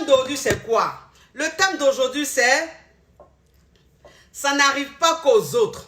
d'aujourd'hui, c'est quoi? Le thème d'aujourd'hui, c'est ça n'arrive pas qu'aux autres.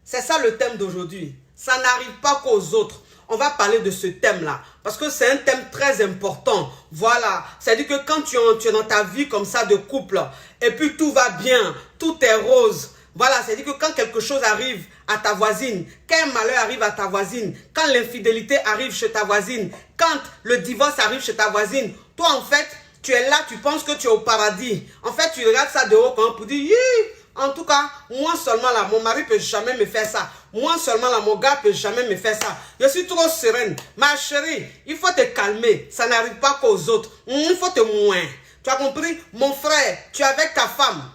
C'est ça le thème d'aujourd'hui. Ça n'arrive pas qu'aux autres. On va parler de ce thème-là. Parce que c'est un thème très important. Voilà. C'est-à-dire que quand tu es dans ta vie comme ça de couple, et puis tout va bien, tout est rose. Voilà, c'est-à-dire que quand quelque chose arrive à ta voisine, quand un malheur arrive à ta voisine, quand l'infidélité arrive chez ta voisine, quand le divorce arrive chez ta voisine, toi en fait, tu es là, tu penses que tu es au paradis. En fait, tu regardes ça de haut pour dire, en tout cas, moi seulement là, mon mari peut jamais me faire ça. Moi seulement là, mon gars peut jamais me faire ça. Je suis trop sereine. Ma chérie, il faut te calmer. Ça n'arrive pas qu'aux autres. Il faut te moins. Tu as compris? Mon frère, tu es avec ta femme.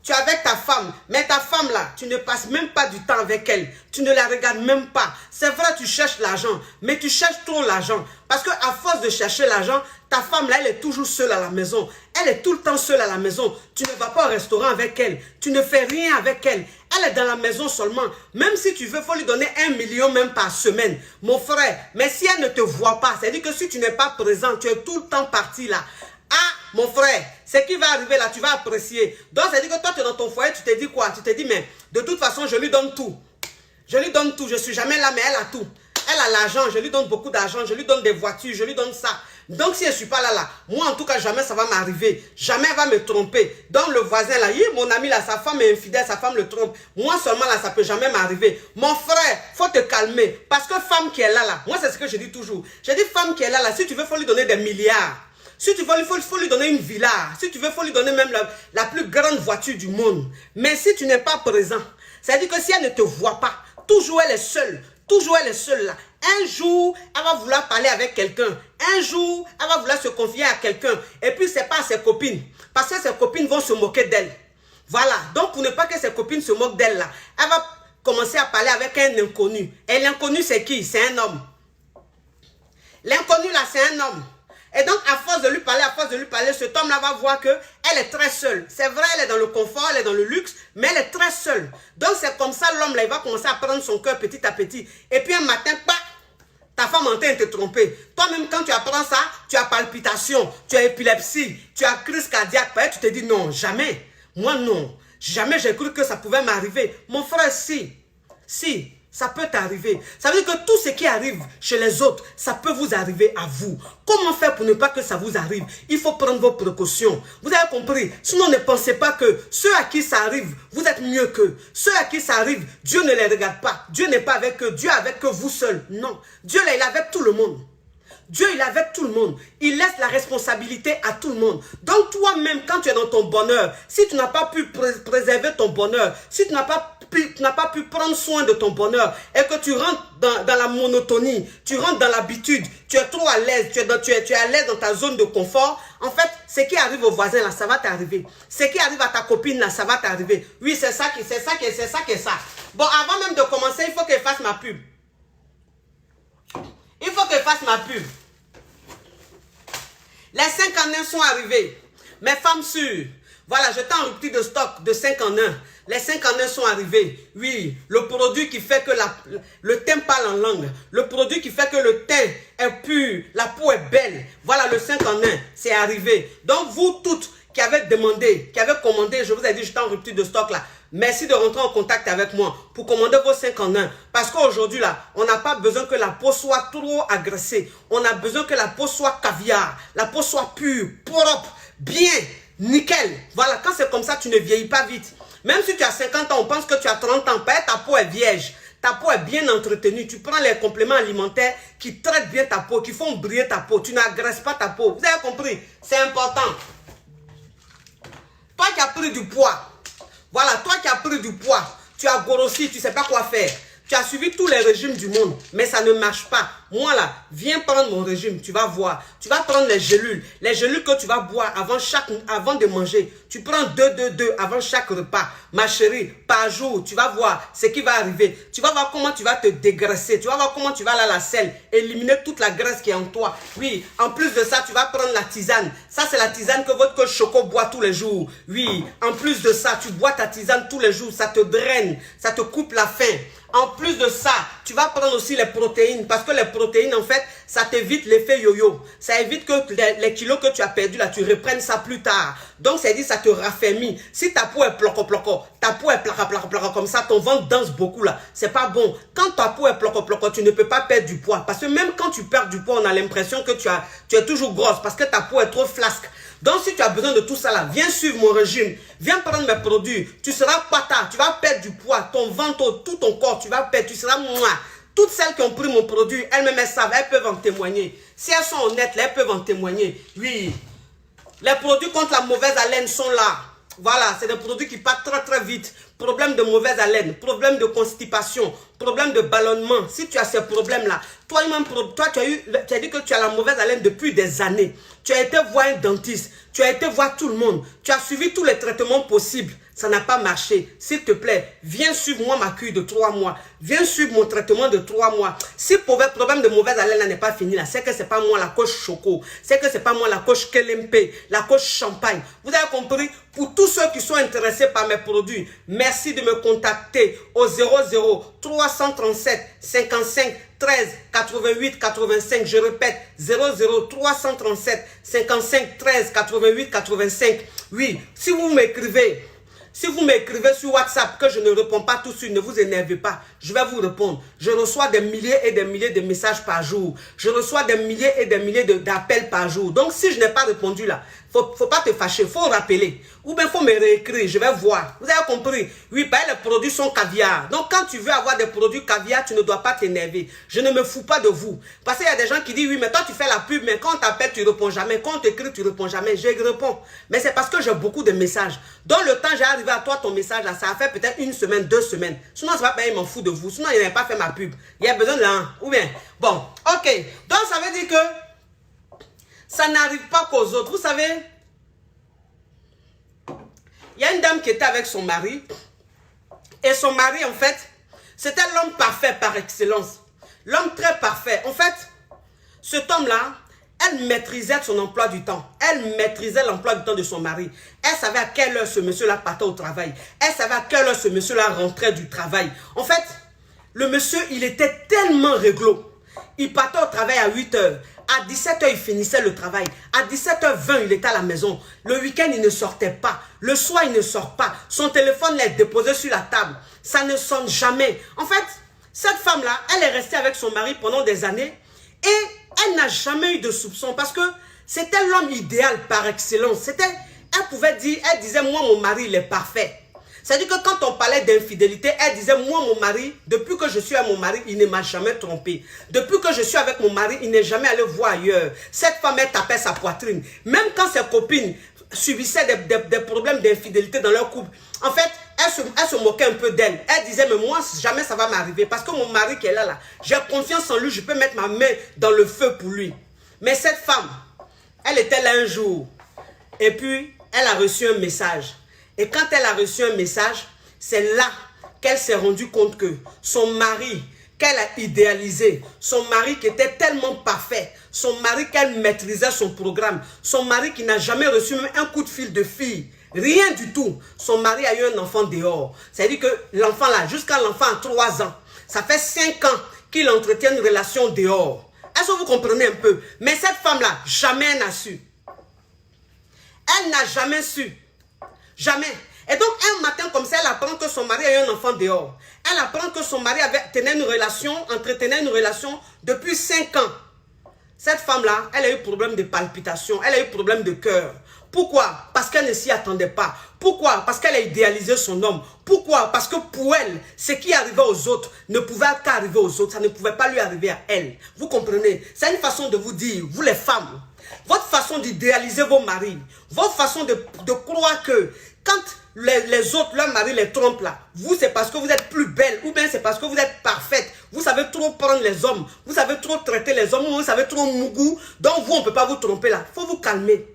Tu es avec ta femme, mais ta femme là, tu ne passes même pas du temps avec elle. Tu ne la regardes même pas. C'est vrai, tu cherches l'argent, mais tu cherches trop l'argent. Parce qu'à force de chercher l'argent, ta femme là, elle est toujours seule à la maison. Elle est tout le temps seule à la maison. Tu ne vas pas au restaurant avec elle. Tu ne fais rien avec elle. Elle est dans la maison seulement. Même si tu veux, il faut lui donner 1 million même par semaine. Mon frère, mais si elle ne te voit pas, c'est-à-dire que si tu n'es pas présent, tu es tout le temps parti là. Ah, mon frère, ce qui va arriver là, tu vas apprécier. Donc, c'est-à-dire que toi, tu es dans ton foyer, tu te dis quoi? Tu te dis, mais de toute façon, je lui donne tout. Je lui donne tout. Je ne suis jamais là, mais elle a tout. Elle a l'argent, je lui donne beaucoup d'argent, je lui donne des voitures, je lui donne ça. Donc, si je ne suis pas là, moi, en tout cas, jamais ça va m'arriver. Jamais elle va me tromper. Donc, le voisin là, mon ami là, sa femme est infidèle, sa femme le trompe. Moi seulement là, ça ne peut jamais m'arriver. Mon frère, il faut te calmer. Parce que femme qui est là, moi, c'est ce que je dis toujours. Je dis femme qui est là, si tu veux, il faut lui donner des milliards. Si tu veux, il faut lui donner une villa. Si tu veux, il faut lui donner même la plus grande voiture du monde. Mais si tu n'es pas présent, c'est-à-dire que si elle ne te voit pas, toujours elle est seule. Toujours elle est seule là. Un jour, elle va vouloir parler avec quelqu'un. Un jour, elle va vouloir se confier à quelqu'un. Et puis, c'est pas à ses copines. Parce que ses copines vont se moquer d'elle. Voilà. Donc, pour ne pas que ses copines se moquent d'elle là, elle va commencer à parler avec un inconnu. Et l'inconnu, c'est qui? C'est un homme. L'inconnu là, c'est un homme. Et donc, à force de lui parler, cet homme-là va voir qu'elle est très seule. C'est vrai, elle est dans le confort, elle est dans le luxe, mais elle est très seule. Donc, c'est comme ça, l'homme-là, il va commencer à prendre son cœur petit à petit. Et puis, un matin, ta femme est en train de te tromper. Toi-même, quand tu apprends ça, tu as palpitation, tu as épilepsie, tu as crise cardiaque. Tu te dis, non, jamais. Moi, non. Jamais j'ai cru que ça pouvait m'arriver. Mon frère, si. Ça peut t'arriver. Ça veut dire que tout ce qui arrive chez les autres, ça peut vous arriver à vous. Comment faire pour ne pas que ça vous arrive? Il faut prendre vos précautions. Vous avez compris? Sinon, ne pensez pas que ceux à qui ça arrive, vous êtes mieux qu'eux. Ceux à qui ça arrive, Dieu ne les regarde pas. Dieu n'est pas avec eux. Dieu est avec eux, vous seul. Non. Dieu, là, il est avec tout le monde. Dieu, il est avec tout le monde. Il laisse la responsabilité à tout le monde. Donc, toi-même, quand tu es dans ton bonheur, si tu n'as pas pu préserver ton bonheur, si tu n'as pas pu prendre soin de ton bonheur et que tu rentres dans la monotonie, tu rentres dans l'habitude, tu es trop à l'aise, tu es à l'aise dans ta zone de confort, en fait, ce qui arrive au voisin, là, ça va t'arriver. Ce qui arrive à ta copine, là, ça va t'arriver. Oui, c'est ça. Bon, avant même de commencer, il faut que je fasse ma pub. Il faut que je fasse ma pub. Les 5 en 1 sont arrivés. Mes femmes sûres. Voilà, j'étais en rupture de stock de 5 en 1. Les 5 en 1 sont arrivés. Oui, le produit qui fait que le teint parle en langue. Le produit qui fait que le teint est pur. La peau est belle. Voilà, le 5 en 1, c'est arrivé. Donc, vous toutes qui avez demandé, qui avez commandé, je vous ai dit, j'étais en rupture de stock là. Merci de rentrer en contact avec moi pour commander vos 5 en 1. Parce qu'aujourd'hui, là, on n'a pas besoin que la peau soit trop agressée. On a besoin que la peau soit caviar. La peau soit pure, propre, bien, nickel. Voilà, quand c'est comme ça, tu ne vieillis pas vite. Même si tu as 50 ans, on pense que tu as 30 ans. Peut-être ta peau est vierge. Ta peau est bien entretenue. Tu prends les compléments alimentaires qui traitent bien ta peau, qui font briller ta peau. Tu n'agresses pas ta peau. Vous avez compris? C'est important. Toi qui as pris du poids. Voilà, toi qui as pris du poids, tu as grossi, tu ne sais pas quoi faire. Tu as suivi tous les régimes du monde, mais ça ne marche pas. Moi là, viens prendre mon régime, tu vas voir. Tu vas prendre les gélules que tu vas boire avant de manger. Tu prends 2 avant chaque repas. Ma chérie, par jour, tu vas voir ce qui va arriver. Tu vas voir comment tu vas te dégraisser. Tu vas voir comment tu vas aller à la selle, éliminer toute la graisse qui est en toi. Oui, en plus de ça, tu vas prendre la tisane. Ça, c'est la tisane que votre coach Choco boit tous les jours. Oui, en plus de ça, tu bois ta tisane tous les jours. Ça te draine, ça te coupe la faim. En plus de ça, tu vas prendre aussi les protéines. Parce que les protéines, en fait, ça t'évite l'effet yo-yo. Ça évite que les kilos que tu as perdus là, tu reprennes ça plus tard. Donc, c'est dit, ça te raffermit. Si ta peau est ploco-ploco, ta peau est placa-placa comme ça, ton ventre danse beaucoup là, c'est pas bon. Quand ta peau est ploco-ploco, tu ne peux pas perdre du poids. Parce que même quand tu perds du poids, on a l'impression que tu es toujours grosse parce que ta peau est trop flasque. Donc, si tu as besoin de tout ça là, viens suivre mon régime. Viens prendre mes produits. Tu seras pata, tu vas perdre du poids. Ton ventre, tout ton corps, tu vas perdre. Tu seras moi. Toutes celles qui ont pris mon produit, elles-mêmes elles savent, elles peuvent en témoigner. Si elles sont honnêtes, là, elles peuvent en témoigner. Oui. Les produits contre la mauvaise haleine sont là. Voilà, c'est des produits qui partent très très vite. Problème de mauvaise haleine, problème de constipation, problème de ballonnement. Si tu as ces problèmes-là, toi, tu as dit que tu as la mauvaise haleine depuis des années. Tu as été voir un dentiste, tu as été voir tout le monde, tu as suivi tous les traitements possibles. Ça n'a pas marché. S'il te plaît, viens suivre moi ma cure de 3 mois. Viens suivre mon traitement de 3 mois. Si le problème de mauvaise haleine n'est pas fini, là, c'est que ce n'est pas moi la coach Choco. C'est que ce n'est pas moi la coach Kelempe, la coach Champagne. Vous avez compris? Pour tous ceux qui sont intéressés par mes produits, merci de me contacter au 00 337 55 13 88 85. Je répète, 00 337 55 13 88 85. Oui, si vous m'écrivez sur WhatsApp que je ne réponds pas tout de suite, ne vous énervez pas. Je vais vous répondre. Je reçois des milliers et des milliers de messages par jour. Je reçois des milliers et des milliers d'appels par jour. Donc, si je n'ai pas répondu là, faut pas te fâcher. Il faut rappeler. Ou bien, il faut me réécrire. Je vais voir. Vous avez compris? Oui, bah, les produits sont caviar. Donc, quand tu veux avoir des produits caviar, tu ne dois pas t'énerver. Je ne me fous pas de vous. Parce qu'il y a des gens qui disent, oui, mais toi, tu fais la pub, mais quand on t'appelle, tu ne réponds jamais. Quand on t'écrit, tu ne réponds jamais. Je réponds. Mais c'est parce que j'ai beaucoup de messages. Dans le temps, j'ai arrivé à toi, ton message, là, ça a fait peut-être 1 semaine, 2 semaines. Sinon, ça va pas, il m'en fout de vous. Sinon, il n'avait pas fait ma pub. Il y a besoin d'un. Ou bien, bon, ok. Donc, ça veut dire que ça n'arrive pas qu'aux autres. Vous savez, il y a une dame qui était avec son mari. Et son mari, en fait, c'était l'homme parfait par excellence. L'homme très parfait. En fait, cet homme-là, elle maîtrisait son emploi du temps. Elle maîtrisait l'emploi du temps de son mari. Elle savait à quelle heure ce monsieur-là partait au travail. Elle savait à quelle heure ce monsieur-là rentrait du travail. En fait, le monsieur, il était tellement réglo. Il partait au travail à 8 heures. À 17 heures, il finissait le travail. À 17h20, il était à la maison. Le week-end, il ne sortait pas. Le soir, il ne sort pas. Son téléphone est déposé sur la table. Ça ne sonne jamais. En fait, cette femme-là, elle est restée avec son mari pendant des années et elle n'a jamais eu de soupçon parce que c'était l'homme idéal par excellence. Elle disait, moi, mon mari, il est parfait. C'est-à-dire que quand on parlait d'infidélité, elle disait, moi, mon mari, depuis que je suis avec mon mari, il ne m'a jamais trompé. Depuis que je suis avec mon mari, il n'est jamais allé voir ailleurs. Cette femme, elle tapait sa poitrine. Même quand ses copines subissaient des problèmes d'infidélité dans leur couple, en fait, elle se moquait un peu d'elle. Elle disait, mais moi, jamais ça va m'arriver. Parce que mon mari qui est là, j'ai confiance en lui, je peux mettre ma main dans le feu pour lui. Mais cette femme, elle était là un jour. Et puis, elle a reçu un message. Et quand elle a reçu un message, c'est là qu'elle s'est rendue compte que son mari, qu'elle a idéalisé, son mari qui était tellement parfait, son mari qu'elle maîtrisait son programme, son mari qui n'a jamais reçu même un coup de fil de fille, rien du tout. Son mari a eu un enfant dehors. C'est-à-dire que l'enfant là, jusqu'à l'enfant a 3 ans, ça fait 5 ans qu'il entretient une relation dehors. Est-ce que vous comprenez un peu? Mais cette femme-là, jamais elle n'a su. Elle n'a jamais su. Jamais. Et donc, un matin comme ça, elle apprend que son mari a eu un enfant dehors. Elle apprend que son mari entretenait une relation depuis 5 ans. Cette femme-là, elle a eu problème de palpitation, elle a eu problème de cœur. Pourquoi? Parce qu'elle ne s'y attendait pas. Pourquoi? Parce qu'elle a idéalisé son homme. Pourquoi? Parce que pour elle, ce qui arrivait aux autres ne pouvait qu'arriver aux autres. Ça ne pouvait pas lui arriver à elle. Vous comprenez? C'est une façon de vous dire, vous les femmes, votre façon d'idéaliser vos maris, votre façon de croire que quand les autres, leur mari les trompe là, vous c'est parce que vous êtes plus belle ou bien c'est parce que vous êtes parfaite. Vous savez trop prendre les hommes, vous savez trop traiter les hommes, vous savez trop mougou. Donc vous, on ne peut pas vous tromper là. Il faut vous calmer.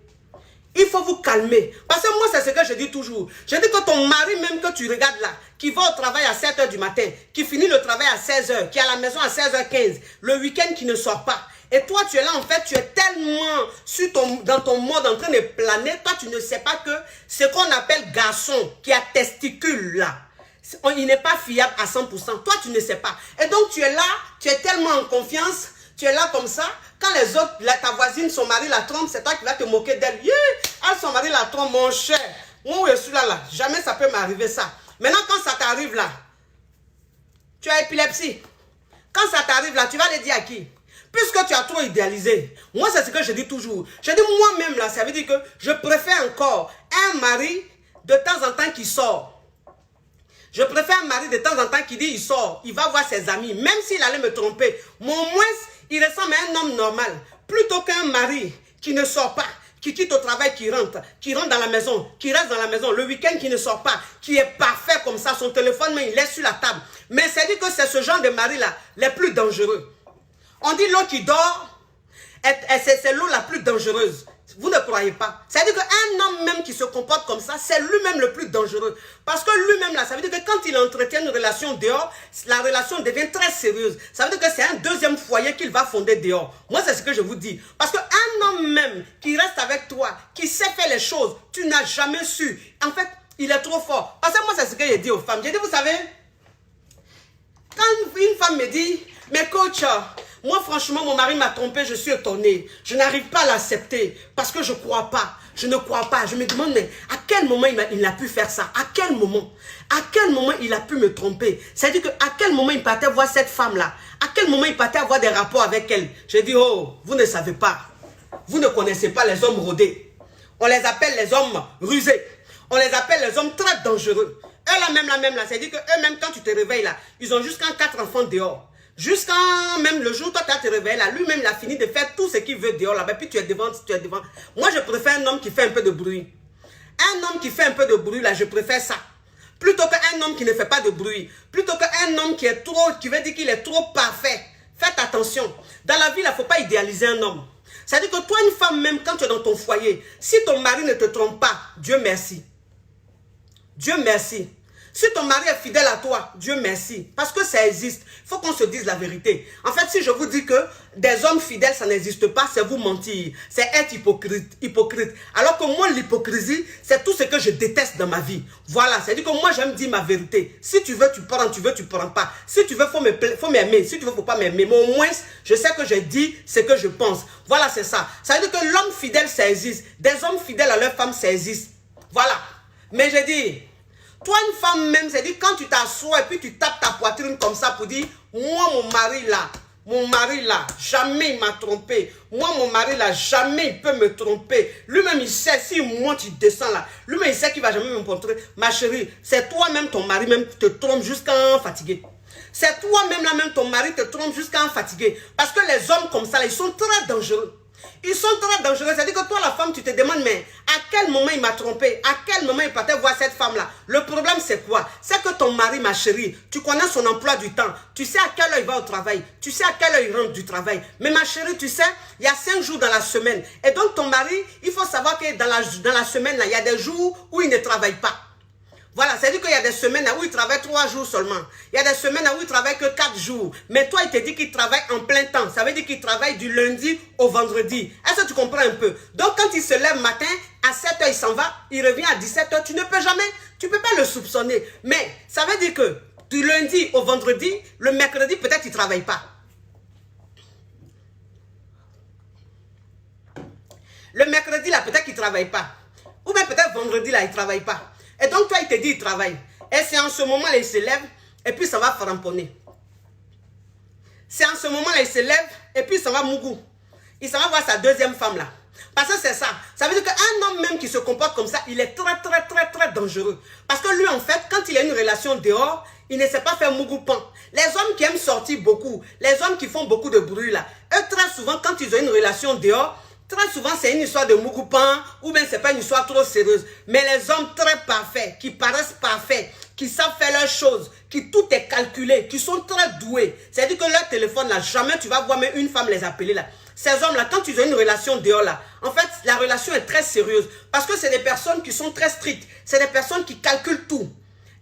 Il faut vous calmer. Parce que moi, c'est ce que je dis toujours. Je dis que ton mari, même que tu regardes là, qui va au travail à 7 h du matin, qui finit le travail à 16 h, qui est à la maison à 16h15, le week-end qui ne sort pas. Et toi, tu es là, en fait, tu es tellement dans ton mode en train de planer. Toi, tu ne sais pas que ce qu'on appelle garçon, qui a testicule là, il n'est pas fiable à 100%. Toi, tu ne sais pas. Et donc, tu es là, tu es tellement en confiance, tu es là comme ça. Quand les autres, ta voisine, son mari la trompe, c'est toi qui vas te moquer d'elle. Yeah, son mari la trompe, mon cher. Moi, je suis là. Jamais ça peut m'arriver ça. Maintenant, quand ça t'arrive là, tu as épilepsie. Quand ça t'arrive là, tu vas le dire à qui? Puisque tu as trop idéalisé. Moi, c'est ce que je dis toujours. Je dis moi-même là, ça veut dire que je préfère encore un mari de temps en temps qui sort. Je préfère un mari de temps en temps qui dit il sort, il va voir ses amis. Même s'il allait me tromper, au moins, il ressemble à un homme normal. Plutôt qu'un mari qui ne sort pas, qui quitte au travail, qui rentre dans la maison, qui reste dans la maison, le week-end qui ne sort pas, qui est parfait comme ça, son téléphone, mais il laisse sur la table. Mais c'est dit que c'est ce genre de mari-là, les plus dangereux. On dit l'eau qui dort, c'est l'eau la plus dangereuse. Vous ne croyez pas. C'est-à-dire qu'un homme même qui se comporte comme ça, c'est lui-même le plus dangereux. Parce que lui-même là, ça veut dire que quand il entretient une relation dehors, la relation devient très sérieuse. Ça veut dire que c'est un deuxième foyer qu'il va fonder dehors. Moi, c'est ce que je vous dis. Parce qu'un homme même qui reste avec toi, qui sait faire les choses, tu n'as jamais su. En fait, il est trop fort. Parce que moi, c'est ce que j'ai dit aux femmes. J'ai dit, vous savez, quand une femme me dit, mais coach, moi, franchement, mon mari m'a trompé, je suis étonnée. Je n'arrive pas à l'accepter parce que je ne crois pas. Je ne crois pas. Je me demande, mais à quel moment il a pu faire ça? À quel moment? À quel moment il a pu me tromper? C'est-à-dire à quel moment il partait voir cette femme-là? À quel moment il partait avoir des rapports avec elle? J'ai dit, oh, vous ne savez pas. Vous ne connaissez pas les hommes rodés. On les appelle les hommes rusés. On les appelle les hommes très dangereux. Eux, la même là. C'est-à-dire qu'eux-mêmes, quand tu te réveilles là, ils ont jusqu'à 4 enfants dehors. Jusqu'à même le jour, toi, tu as te réveillé là, lui-même, il a fini de faire tout ce qu'il veut dehors là-bas, puis tu es devant. Moi, je préfère un homme qui fait un peu de bruit. Un homme qui fait un peu de bruit là, je préfère ça. Plutôt qu'un homme qui ne fait pas de bruit. Plutôt qu'un homme qui veut dire qu'il est trop parfait. Faites attention. Dans la vie, il ne faut pas idéaliser un homme. C'est-à-dire que toi, une femme, même quand tu es dans ton foyer, si ton mari ne te trompe pas, Dieu merci. Dieu merci. Si ton mari est fidèle à toi, Dieu merci. Parce que ça existe. Il faut qu'on se dise la vérité. En fait, si je vous dis que des hommes fidèles, ça n'existe pas, c'est vous mentir. C'est être hypocrite. Alors que moi, l'hypocrisie, c'est tout ce que je déteste dans ma vie. Voilà, c'est-à-dire que moi, j'aime dire ma vérité. Si tu veux, tu prends. Tu veux, tu prends pas. Si tu veux, faut m'aimer. Si tu veux, faut pas m'aimer. Mais au moins, je sais que j'ai dit ce que je pense. Voilà, c'est ça. Ça veut dire que l'homme fidèle, ça existe. Des hommes fidèles à leur femme, ça existe. Voilà. Mais je dis... Toi, une femme même, c'est-à-dire quand tu t'assois et puis tu tapes ta poitrine comme ça pour dire, moi, mon mari là, jamais il m'a trompé. Moi, mon mari là, jamais il peut me tromper. Lui-même, il sait, si moi tu descends là, lui-même, il sait qu'il ne va jamais me montrer. Ma chérie, c'est toi-même, ton mari même te trompe jusqu'à en fatiguer. C'est toi-même là, même ton mari te trompe jusqu'à en fatiguer. Parce que les hommes comme ça, là, ils sont très dangereux. Ils sont très dangereux. C'est-à-dire que toi, la femme, tu te demandes, mais à quel moment il m'a trompé? À quel moment il partait voir cette femme-là? Le problème, c'est quoi? C'est que ton mari, ma chérie, tu connais son emploi du temps. Tu sais à quelle heure il va au travail. Tu sais à quelle heure il rentre du travail. Mais ma chérie, tu sais, il y a 5 jours dans la semaine. Et donc, ton mari, il faut savoir que dans la semaine, là, il y a des jours où il ne travaille pas. Voilà, c'est-à-dire qu'il y a des semaines où il travaille 3 jours seulement. Il y a des semaines où il travaille que 4 jours. Mais toi, il te dit qu'il travaille en plein temps. Ça veut dire qu'il travaille du lundi au vendredi. Est-ce que tu comprends un peu? Donc, quand il se lève matin, à 7 h, il s'en va. Il revient à 17 h. Tu ne peux jamais, tu ne peux pas le soupçonner. Mais ça veut dire que du lundi au vendredi, le mercredi, peut-être il ne travaille pas. Le mercredi, là, peut-être qu'il ne travaille pas. Ou bien peut-être vendredi, là, il ne travaille pas. Et donc, toi, il te dit, il travaille. Et c'est en ce moment-là, il se lève, et puis ça va framponner. C'est en ce moment-là, il se lève, et puis ça va mougou. Il s'en va voir sa deuxième femme, là. Parce que c'est ça. Ça veut dire qu'un homme même qui se comporte comme ça, il est très dangereux. Parce que lui, en fait, quand il a une relation dehors, il ne sait pas faire mougou-pan. Les hommes qui aiment sortir beaucoup, les hommes qui font beaucoup de bruit, là, eux, très souvent, quand ils ont une relation dehors, très souvent, c'est une histoire de mougoupan ou bien c'est pas une histoire trop sérieuse. Mais les hommes très parfaits, qui paraissent parfaits, qui savent faire leurs choses, qui tout est calculé, qui sont très doués. C'est-à-dire que leur téléphone, là, jamais tu vas voir même une femme les appeler, là. Ces hommes-là, quand ils ont une relation dehors, là, en fait, la relation est très sérieuse. Parce que c'est des personnes qui sont très strictes. C'est des personnes qui calculent tout.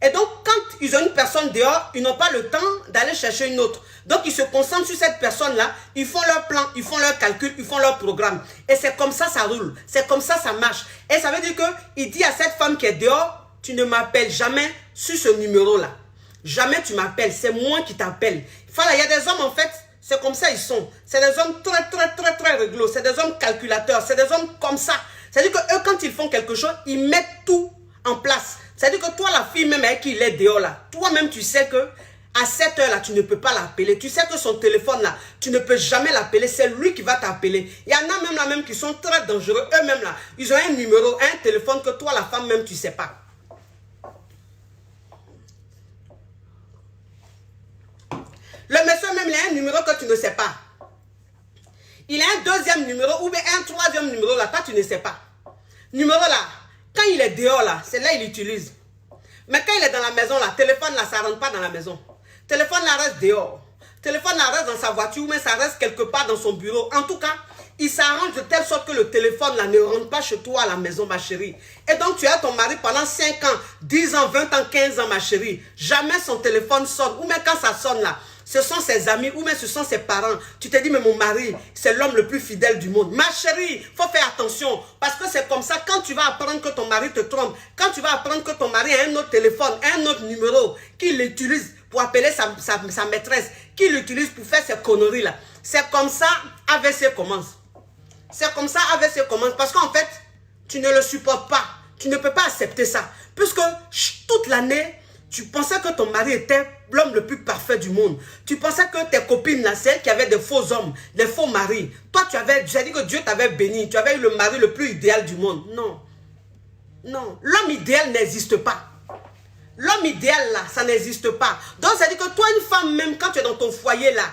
Et donc, quand ils ont une personne dehors, ils n'ont pas le temps d'aller chercher une autre. Donc, ils se concentrent sur cette personne-là, ils font leur plan, ils font leur calcul, ils font leur programme. Et c'est comme ça, ça roule. C'est comme ça, ça marche. Et ça veut dire qu'il dit à cette femme qui est dehors, tu ne m'appelles jamais, sur ce numéro-là. Jamais tu m'appelles, c'est moi qui t'appelle. Voilà, il y a des hommes en fait, c'est comme ça ils sont. C'est des hommes très réglo, c'est des hommes calculateurs, c'est des hommes comme ça. C'est-à-dire que eux, quand ils font quelque chose, ils mettent tout en place. C'est-à-dire que toi, la fille même avec qui il est dehors là, toi-même tu sais que à cette heure-là, tu ne peux pas l'appeler. Tu sais que son téléphone-là, tu ne peux jamais l'appeler. C'est lui qui va t'appeler. Il y en a même là même qui sont très dangereux. Eux-mêmes là, ils ont un numéro, un téléphone que toi, la femme même, tu ne sais pas. Le monsieur même, il a un numéro que tu ne sais pas. Il a un deuxième numéro ou bien un troisième numéro là, toi, tu ne sais pas. Numéro là, quand il est dehors là, c'est là il utilise. Mais quand il est dans la maison là, téléphone là, ça ne rentre pas dans la maison. Téléphone là reste dehors. Téléphone là reste dans sa voiture, mais ça reste quelque part dans son bureau. En tout cas, il s'arrange de telle sorte que le téléphone là ne rentre pas chez toi à la maison, ma chérie. Et donc tu as ton mari pendant 5 ans, 10 ans, 20 ans, 15 ans, ma chérie. Jamais son téléphone sonne. Ou même quand ça sonne là, ce sont ses amis ou même ce sont ses parents. Tu te dis, mais mon mari, c'est l'homme le plus fidèle du monde. Ma chérie, il faut faire attention. Parce que c'est comme ça, quand tu vas apprendre que ton mari te trompe, quand tu vas apprendre que ton mari a un autre téléphone, un autre numéro, qu'il l'utilise pour appeler sa maîtresse, qu'il l'utilise pour faire ces conneries-là. C'est comme ça, AVC commence. C'est comme ça, AVC commence. Parce qu'en fait, tu ne le supportes pas. Tu ne peux pas accepter ça. Puisque toute l'année, tu pensais que ton mari était l'homme le plus parfait du monde. Tu pensais que tes copines, là, c'est elles qui avaient des faux hommes, des faux maris. Toi, j'ai dit que Dieu t'avait béni. Tu avais eu le mari le plus idéal du monde. Non. Non. L'homme idéal n'existe pas. L'homme idéal, là, ça n'existe pas. Donc, ça dit que toi, une femme, même quand tu es dans ton foyer, là,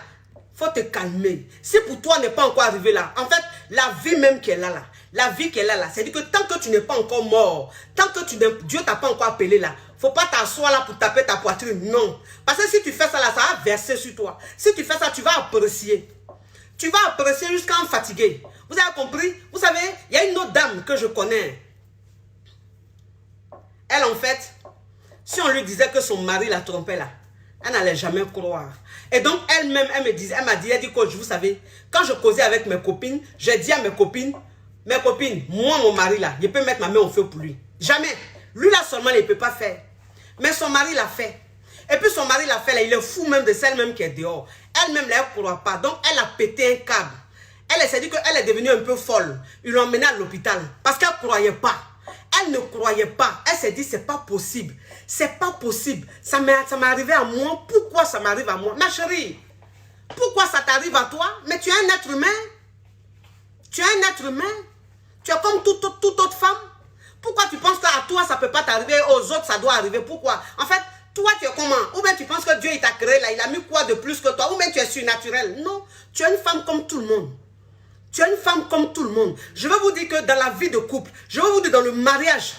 faut te calmer. Si pour toi n'est pas encore arrivé là, en fait, la vie même qui est là, la vie qui est là, c'est-à-dire que tant que tu n'es pas encore mort, tant que Dieu t'a pas encore appelé là, faut pas t'asseoir là pour taper ta poitrine, non. Parce que si tu fais ça là, ça va verser sur toi. Si tu fais ça, tu vas apprécier. Tu vas apprécier jusqu'à en fatiguer. Vous avez compris? Vous savez, il y a une autre dame que je connais. Elle, en fait, si on lui disait que son mari la trompait là, elle n'allait jamais croire. Et donc, elle-même, elle m'a dit, coach, vous savez, quand je causais avec mes copines, j'ai dit à mes copines, moi, mon mari là, je peux mettre ma main au feu pour lui. Jamais. Lui là seulement, il ne peut pas faire. Mais son mari l'a fait. Et puis son mari l'a fait là, il est fou même de celle-même qui est dehors. Elle-même là, elle ne croit pas. Donc, elle a pété un câble. Elle s'est dit qu'elle est devenue un peu folle. Ils l'ont emmenée à l'hôpital parce qu'elle ne croyait pas. Elle ne croyait pas. Elle s'est dit, c'est pas possible. C'est pas possible. Ça m'est arrivé à moi. Pourquoi ça m'arrive à moi? Ma chérie, pourquoi ça t'arrive à toi? Mais tu es un être humain. Tu es un être humain. Tu es comme toute autre femme. Pourquoi tu penses qu'à toi, ça ne peut pas t'arriver, aux autres, ça doit arriver? Pourquoi? En fait, toi, tu es comment? Ou bien tu penses que Dieu, il t'a créé là, il a mis quoi de plus que toi? Ou bien tu es surnaturel? Non, tu es une femme comme tout le monde. Tu es une femme comme tout le monde. Je veux vous dire que dans la vie de couple, je veux vous dire dans le mariage,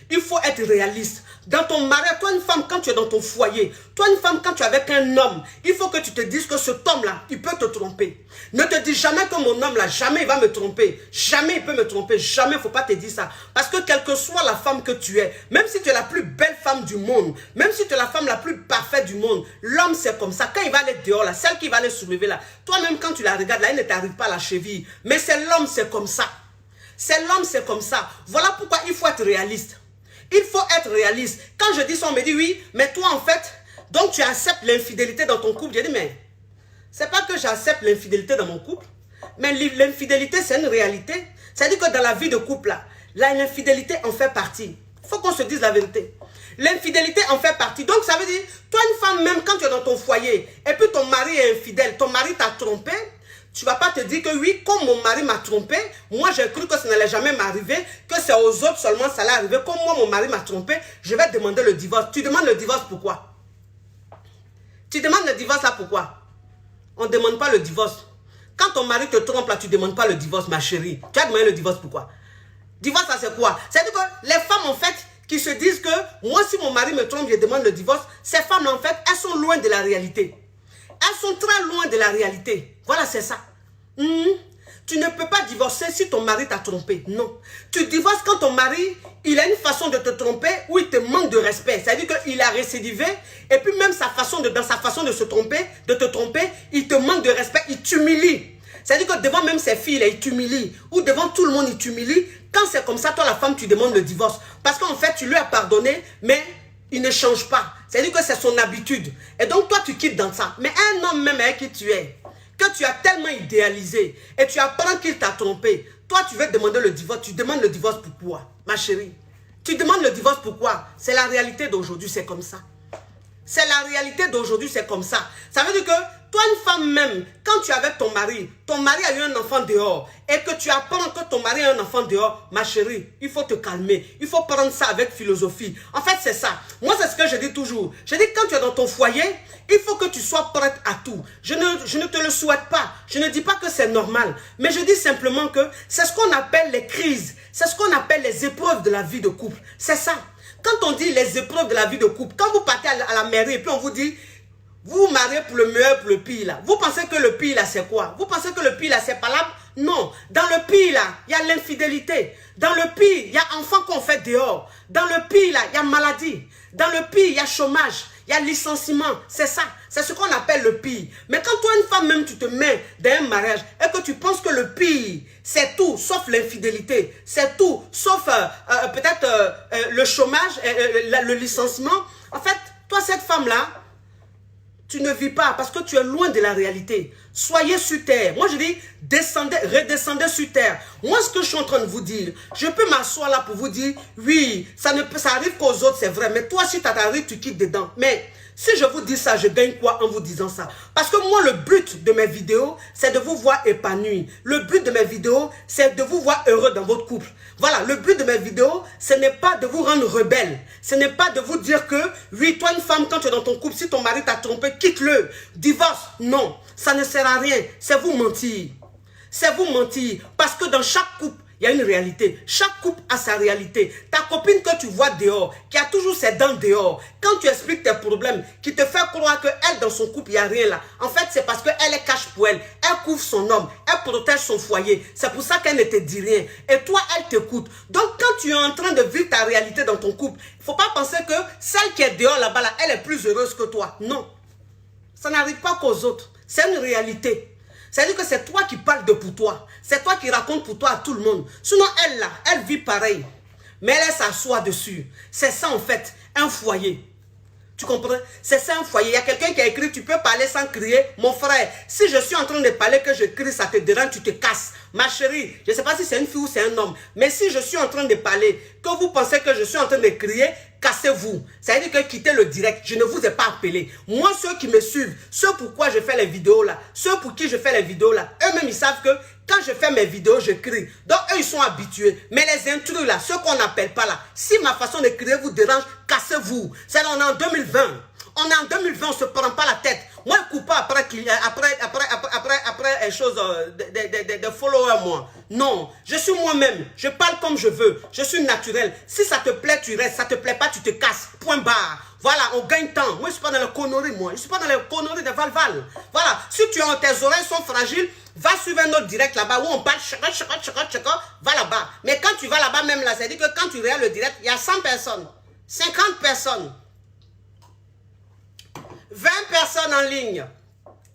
il faut être réaliste. Dans ton mariage, toi une femme, quand tu es dans ton foyer, toi une femme, quand tu es avec un homme, il faut que tu te dises que cet homme-là, il peut te tromper. Ne te dis jamais que mon homme-là, jamais il va me tromper. Jamais il peut me tromper. Jamais, il ne faut pas te dire ça. Parce que quelle que soit la femme que tu es, même si tu es la plus belle femme du monde, même si tu es la femme la plus parfaite du monde, l'homme c'est comme ça. Quand il va aller dehors, là, celle qui va aller soulever là, toi-même quand tu la regardes là, elle ne t'arrive pas à la cheville. Mais c'est l'homme, c'est comme ça. C'est l'homme, c'est comme ça. Voilà pourquoi il faut être réaliste. Il faut être réaliste. Quand je dis ça, on me dit oui, mais toi en fait, donc tu acceptes l'infidélité dans ton couple. Je dis mais, c'est pas que j'accepte l'infidélité dans mon couple, mais l'infidélité c'est une réalité. C'est-à-dire que dans la vie de couple, là, l'infidélité en fait partie. Il faut qu'on se dise la vérité. L'infidélité en fait partie. Donc ça veut dire, toi une femme même quand tu es dans ton foyer, et puis ton mari est infidèle, ton mari t'a trompé, tu ne vas pas te dire que oui, comme mon mari m'a trompé, moi j'ai cru que ça n'allait jamais m'arriver, que c'est aux autres seulement ça allait arriver. Comme moi, mon mari m'a trompé, je vais demander le divorce. Tu demandes le divorce pourquoi? Tu demandes le divorce là pourquoi? On ne demande pas le divorce. Quand ton mari te trompe là, tu ne demandes pas le divorce, ma chérie. Tu as demandé le divorce pourquoi? Divorce ça c'est quoi? C'est-à-dire que les femmes en fait qui se disent que moi si mon mari me trompe, je demande le divorce. Ces femmes en fait, elles sont loin de la réalité. Elles sont très loin de la réalité. Voilà, c'est ça. Tu ne peux pas divorcer si ton mari t'a trompé. Non. Tu divorces quand ton mari, il a une façon de te tromper où il te manque de respect. C'est-à-dire qu'il a récidivé et puis même dans sa façon de te tromper, il te manque de respect, il t'humilie. C'est-à-dire que devant même ses filles, il t'humilie. Ou devant tout le monde, il t'humilie. Quand c'est comme ça, toi la femme, tu demandes le divorce. Parce qu'en fait, tu lui as pardonné, mais il ne change pas. C'est-à-dire que c'est son habitude. Et donc, toi, tu quittes dans ça. Mais un homme même avec qui tu es, que tu as tellement idéalisé, et tu apprends qu'il t'a trompé, toi, tu veux demander le divorce. Tu demandes le divorce pourquoi, ma chérie? Tu demandes le divorce pourquoi? C'est la réalité d'aujourd'hui, c'est comme ça. C'est la réalité d'aujourd'hui, c'est comme ça. Ça veut dire que toi, une femme même, quand tu es avec ton mari a eu un enfant dehors, et que tu apprends que ton mari a un enfant dehors, ma chérie, il faut te calmer. Il faut prendre ça avec philosophie. En fait, c'est ça. Moi, c'est ce que je dis toujours. Je dis, quand tu es dans ton foyer, il faut que tu sois prête à tout. Je ne te le souhaite pas. Je ne dis pas que c'est normal. Mais je dis simplement que c'est ce qu'on appelle les crises. C'est ce qu'on appelle les épreuves de la vie de couple. C'est ça. Quand on dit les épreuves de la vie de couple, quand vous partez à la mairie et puis on vous dit, vous vous mariez pour le meilleur, pour le pire là. Vous pensez que le pire là c'est quoi? Vous pensez que le pire là c'est palable? Non. Dans le pire là, il y a l'infidélité. Dans le pire, il y a enfants qu'on fait dehors. Dans le pire là, il y a maladie. Dans le pire, il y a chômage. Il y a licenciement. C'est ça. C'est ce qu'on appelle le pire. Mais quand toi, une femme même, tu te mets dans un mariage et que tu penses que le pire, c'est tout, sauf l'infidélité. C'est tout, sauf peut-être le chômage, le licenciement. En fait, toi, cette femme-là, tu ne vis pas parce que tu es loin de la réalité. Soyez sur terre. Moi, je dis, descendez, redescendez sur terre. Moi, ce que je suis en train de vous dire, je peux m'asseoir là pour vous dire, oui, ça arrive qu'aux autres, c'est vrai. Mais toi, si ça t'arrive, tu quittes dedans. Mais si je vous dis ça, je gagne quoi en vous disant ça? Parce que moi, le but de mes vidéos, c'est de vous voir épanoui. Le but de mes vidéos, c'est de vous voir heureux dans votre couple. Voilà, le but de mes vidéos, ce n'est pas de vous rendre rebelle. Ce n'est pas de vous dire que, oui, toi, une femme, quand tu es dans ton couple, si ton mari t'a trompé, quitte-le. Divorce. Non, ça ne sert à rien. C'est vous mentir. C'est vous mentir. Parce que dans chaque couple, il y a une réalité. Chaque couple a sa réalité. Ta copine que tu vois dehors, qui a toujours ses dents dehors, quand tu expliques tes problèmes, qui te fait croire qu'elle, dans son couple, il n'y a rien là. En fait, c'est parce qu'elle est cache pour elle. Elle couvre son homme. Elle protège son foyer. C'est pour ça qu'elle ne te dit rien. Et toi, elle t'écoute. Donc, quand tu es en train de vivre ta réalité dans ton couple, il ne faut pas penser que celle qui est dehors là-bas, là, elle est plus heureuse que toi. Non. Ça n'arrive pas qu'aux autres. C'est une réalité. C'est-à-dire que c'est toi qui parles de pour toi. C'est toi qui racontes pour toi à tout le monde. Sinon, elle là, elle vit pareil. Mais elle s'assoit dessus. C'est ça en fait, un foyer. Tu comprends? C'est ça un foyer. Il y a quelqu'un qui a écrit, tu peux parler sans crier. Mon frère, si je suis en train de parler, que je crie, ça te dérange, tu te casses. Ma chérie, je ne sais pas si c'est une fille ou c'est un homme. Mais si je suis en train de parler, que vous pensez que je suis en train de crier, cassez-vous. Ça veut dire que quittez le direct. Je ne vous ai pas appelé. Moi, ceux qui me suivent, ceux pourquoi je fais les vidéos là, ceux pour qui je fais les vidéos là, eux-mêmes, ils savent que quand je fais mes vidéos, je crie. Donc, eux, ils sont habitués. Mais les intrus là, ceux qu'on n'appelle pas là, si ma façon de crier vous dérange, cassez-vous. C'est là, on est en 2020. On est en 2020, on ne se prend pas la tête. Moi, je ne coupe pas après choses de followers, moi. Non, je suis moi-même. Je parle comme je veux. Je suis naturel. Si ça te plaît, tu restes. Ça ne te plaît pas, tu te casses. Point barre. Voilà, on gagne temps. Moi, je ne suis pas dans les conneries, moi. Je ne suis pas dans les conneries de Val-Val. Voilà, si tes oreilles sont fragiles, va suivre un autre direct là-bas où on parle va là-bas. Mais quand tu vas là-bas, même là, c'est-à-dire que quand tu regardes le direct, il y a 100 personnes, 50 personnes, 20 personnes en ligne.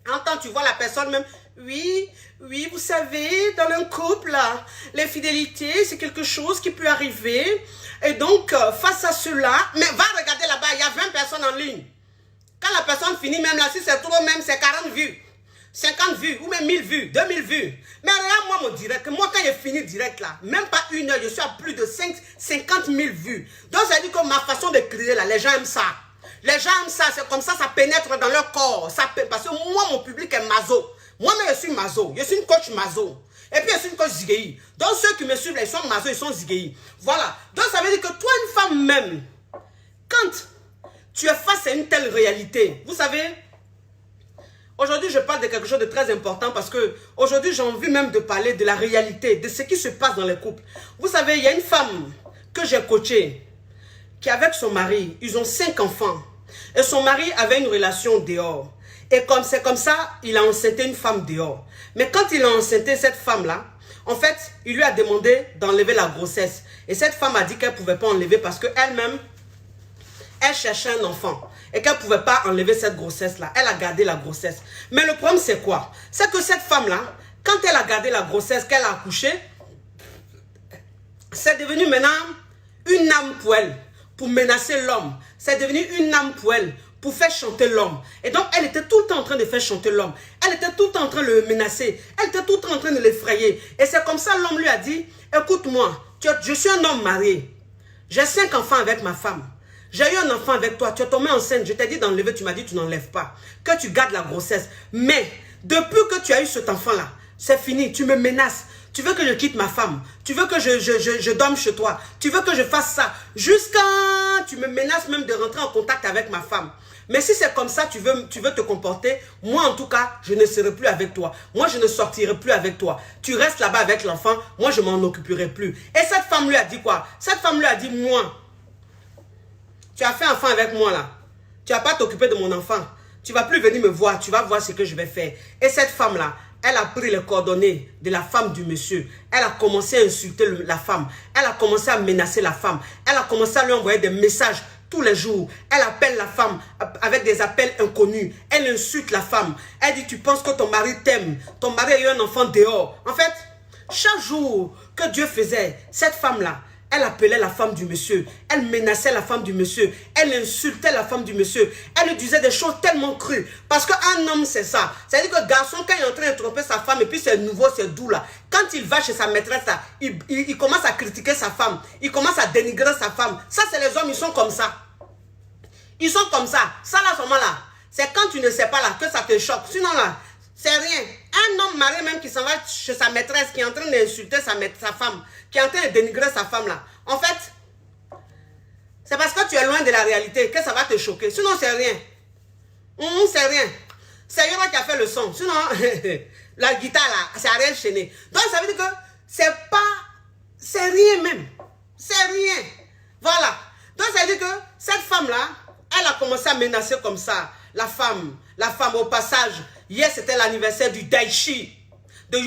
Quand tu vois la personne même, oui, vous savez, dans un couple, là, l'infidélité, c'est quelque chose qui peut arriver. Et donc, face à cela, mais va regarder là-bas, il y a 20 personnes en ligne. Quand la personne finit, même là, si c'est trop, même, c'est 40 vues. 50 vues, ou même 1000 vues, 2000 vues. Mais là, moi, mon direct, moi, quand j'ai fini direct, là, même pas une heure, je suis à plus de 50 000 vues. Donc, ça veut dire que ma façon de crier, là, les gens aiment ça. Les gens aiment ça, c'est comme ça pénètre dans leur corps. Parce que moi, mon public est maso. Moi-même, je suis maso. Je suis une coach maso. Et puis, je suis une coach zigéi. Donc, ceux qui me suivent, là, ils sont maso, ils sont zigéi. Voilà. Donc, ça veut dire que toi, une femme même, quand tu es face à une telle réalité, vous savez, aujourd'hui, je parle de quelque chose de très important parce que aujourd'hui, j'ai envie même de parler de la réalité, de ce qui se passe dans les couples. Vous savez, il y a une femme que j'ai coachée qui, avec son mari, ils ont 5 enfants. Et son mari avait une relation dehors. Et comme c'est comme ça, il a enceinté une femme dehors. Mais quand il a enceinté cette femme-là, en fait, il lui a demandé d'enlever la grossesse. Et cette femme a dit qu'elle ne pouvait pas enlever parce qu'elle-même, elle cherchait un enfant. Et qu'elle ne pouvait pas enlever cette grossesse-là. Elle a gardé la grossesse. Mais le problème, c'est quoi? C'est que cette femme-là, quand elle a gardé la grossesse, qu'elle a accouché, c'est devenu maintenant une âme pour elle, pour menacer l'homme. c'est devenu une âme pour elle, pour faire chanter l'homme. Et donc, elle était tout le temps en train de faire chanter l'homme. Elle était tout le temps en train de le menacer. Elle était tout le temps en train de l'effrayer. Et c'est comme ça, l'homme lui a dit, écoute-moi, je suis un homme marié. J'ai 5 enfants avec ma femme. J'ai eu un enfant avec toi. Tu es tombé enceinte. Je t'ai dit d'enlever. Tu m'as dit tu n'enlèves pas. Que tu gardes la grossesse. Mais, depuis que tu as eu cet enfant-là, c'est fini. Tu me menaces. Tu veux que je quitte ma femme. Tu veux que je dorme chez toi. Tu veux que je fasse ça. Jusqu'à... Tu me menaces même de rentrer en contact avec ma femme. Mais si c'est comme ça, tu veux te comporter, moi en tout cas, je ne serai plus avec toi. Moi, je ne sortirai plus avec toi. Tu restes là-bas avec l'enfant, moi, je m'en occuperai plus. Et cette femme lui a dit quoi? Cette femme lui a dit, moi, tu as fait enfant avec moi là. Tu vas pas t'occuper de mon enfant. Tu vas plus venir me voir, tu vas voir ce que je vais faire. Et cette femme-là, elle a pris les coordonnées de la femme du monsieur. Elle a commencé à insulter la femme. Elle a commencé à menacer la femme. Elle a commencé à lui envoyer des messages tous les jours. Elle appelle la femme avec des appels inconnus. Elle insulte la femme. Elle dit, tu penses que ton mari t'aime. Ton mari a eu un enfant dehors. En fait, chaque jour que Dieu faisait, cette femme-là, elle appelait la femme du monsieur. Elle menaçait la femme du monsieur. Elle insultait la femme du monsieur. Elle lui disait des choses tellement crues. Parce qu'un homme, c'est ça. C'est-à-dire que le garçon, quand il est en train de tromper sa femme, et puis c'est nouveau, c'est doux là. Quand il va chez sa maîtresse, là, il commence à critiquer sa femme. Il commence à dénigrer sa femme. Ça, c'est les hommes, ils sont comme ça. Ils sont comme ça. Ça, là, ce moment-là, c'est quand tu ne sais pas là que ça te choque. Sinon, là, c'est rien. Un homme marié même qui s'en va chez sa maîtresse, qui est en train d'insulter sa femme, qui est en train de dénigrer sa femme là. En fait, c'est parce que tu es loin de la réalité que ça va te choquer. Sinon, c'est rien. C'est rien. C'est Yoro qui a fait le son. Sinon, la guitare là, c'est Ariel Chené. Donc, ça veut dire que c'est rien même. C'est rien. Voilà. Donc, ça veut dire que cette femme là, elle a commencé à menacer comme ça. La femme au passage. Hier, c'était l'anniversaire du Daichi, de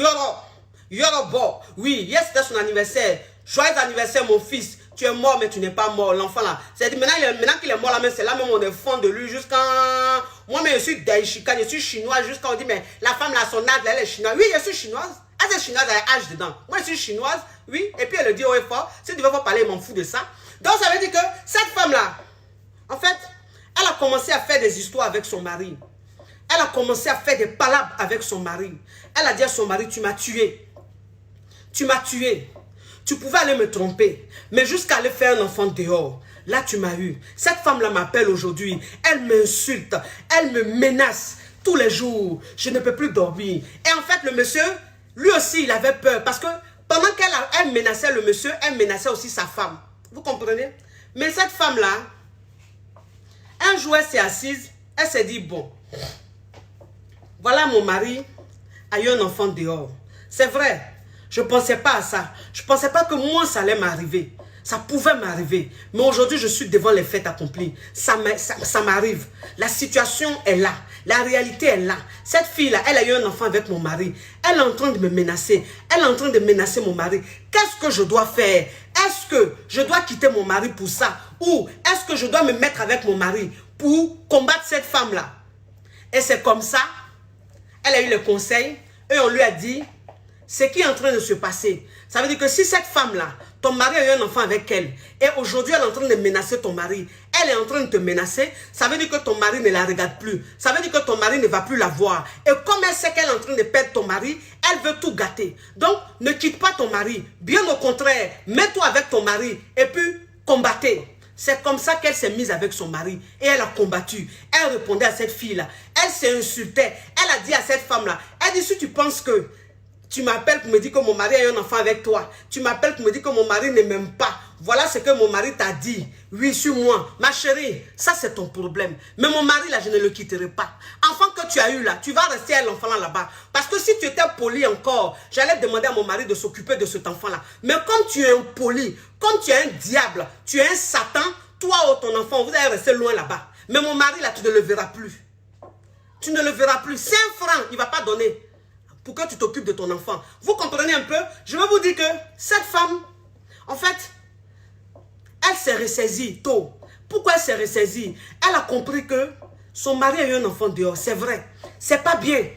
Yorobo. Oui, hier, c'était son anniversaire. Joyeux anniversaire, mon fils. Tu es mort, mais tu n'es pas mort. L'enfant là. C'est-à-dire, maintenant qu'il est mort là, c'est là même on est fond de lui jusqu'à... Moi-même, je suis Daishika, je suis chinoise. Jusqu'à on dit, mais la femme là, son âge, elle est chinoise. Oui, je suis chinoise. Elle est chinoise, elle a âge dedans. Moi, je suis chinoise, oui. Et puis, elle le dit haut et fort. Si tu veux pas parler, je m'en fous de ça. Donc, ça veut dire que cette femme là, en fait, elle a commencé à faire des histoires avec son mari. Elle a commencé à faire des palabres avec son mari. Elle a dit à son mari, tu m'as tué. Tu m'as tué. Tu pouvais aller me tromper. Mais jusqu'à aller faire un enfant dehors. Là, tu m'as eu. Cette femme-là m'appelle aujourd'hui. Elle m'insulte. Elle me menace tous les jours. Je ne peux plus dormir. Et en fait, le monsieur, lui aussi, il avait peur. Parce que pendant qu'elle menaçait le monsieur, elle menaçait aussi sa femme. Vous comprenez? Mais cette femme-là, un jour, elle s'est assise. Elle s'est dit, bon... Voilà, mon mari a eu un enfant dehors. C'est vrai, je ne pensais pas à ça. Je ne pensais pas que moi, ça allait m'arriver. Ça pouvait m'arriver. Mais aujourd'hui, je suis devant les faits accomplis. Ça m'arrive. La situation est là. La réalité est là. Cette fille-là, elle a eu un enfant avec mon mari. Elle est en train de me menacer. Elle est en train de menacer mon mari. Qu'est-ce que je dois faire? Est-ce que je dois quitter mon mari pour ça? Ou est-ce que je dois me mettre avec mon mari pour combattre cette femme-là? Et c'est comme ça. Elle a eu le conseil et on lui a dit ce qui est en train de se passer. Ça veut dire que si cette femme-là, ton mari a eu un enfant avec elle et aujourd'hui elle est en train de menacer ton mari, elle est en train de te menacer, ça veut dire que ton mari ne la regarde plus. Ça veut dire que ton mari ne va plus la voir. Et comme elle sait qu'elle est en train de perdre ton mari, elle veut tout gâter. Donc, ne quitte pas ton mari. Bien au contraire, mets-toi avec ton mari et puis combattez. C'est comme ça qu'elle s'est mise avec son mari et elle a combattu. Elle répondait à cette fille-là. Elle s'insultait. Elle a dit à cette femme-là, elle dit, si tu penses que tu m'appelles pour me dire que mon mari a eu un enfant avec toi, tu m'appelles pour me dire que mon mari ne m'aime pas, voilà ce que mon mari t'a dit. Oui, sur moi. Ma chérie, ça c'est ton problème. Mais mon mari là, je ne le quitterai pas. Enfant que tu as eu là, tu vas rester à l'enfant là-bas. Parce que si tu étais poli encore, j'allais demander à mon mari de s'occuper de cet enfant-là. Mais comme tu es impoli, comme tu es un diable, tu es un Satan, toi ou ton enfant, vous allez rester loin là-bas. Mais mon mari là, tu ne le verras plus. Tu ne le verras plus. 5 francs, il ne va pas donner pour que tu t'occupes de ton enfant. Vous comprenez un peu? Je vais vous dire que cette femme, en fait, elle s'est ressaisie tôt. Pourquoi elle s'est ressaisie? Elle a compris que son mari a eu un enfant dehors. C'est vrai. C'est pas bien.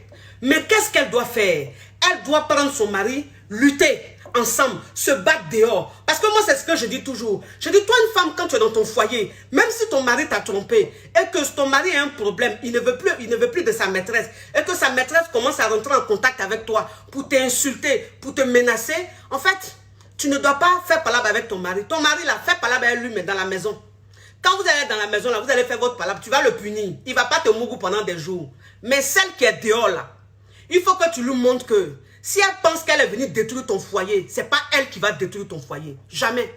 Mais qu'est-ce qu'elle doit faire? Elle doit prendre son mari, lutter ensemble, se battre dehors. Parce que moi, c'est ce que je dis toujours. Je dis, toi, une femme, quand tu es dans ton foyer, même si ton mari t'a trompé, et que ton mari a un problème, il ne veut plus de sa maîtresse, et que sa maîtresse commence à rentrer en contact avec toi pour t'insulter, pour te menacer, en fait, tu ne dois pas faire palabre avec ton mari. Ton mari, là, fait palabre avec lui, mais dans la maison. Quand vous allez dans la maison, là, vous allez faire votre palabre, tu vas le punir. Il ne va pas te mourir pendant des jours. Mais celle qui est dehors, là, il faut que tu lui montres que si elle pense qu'elle est venue détruire ton foyer, ce n'est pas elle qui va détruire ton foyer. Jamais.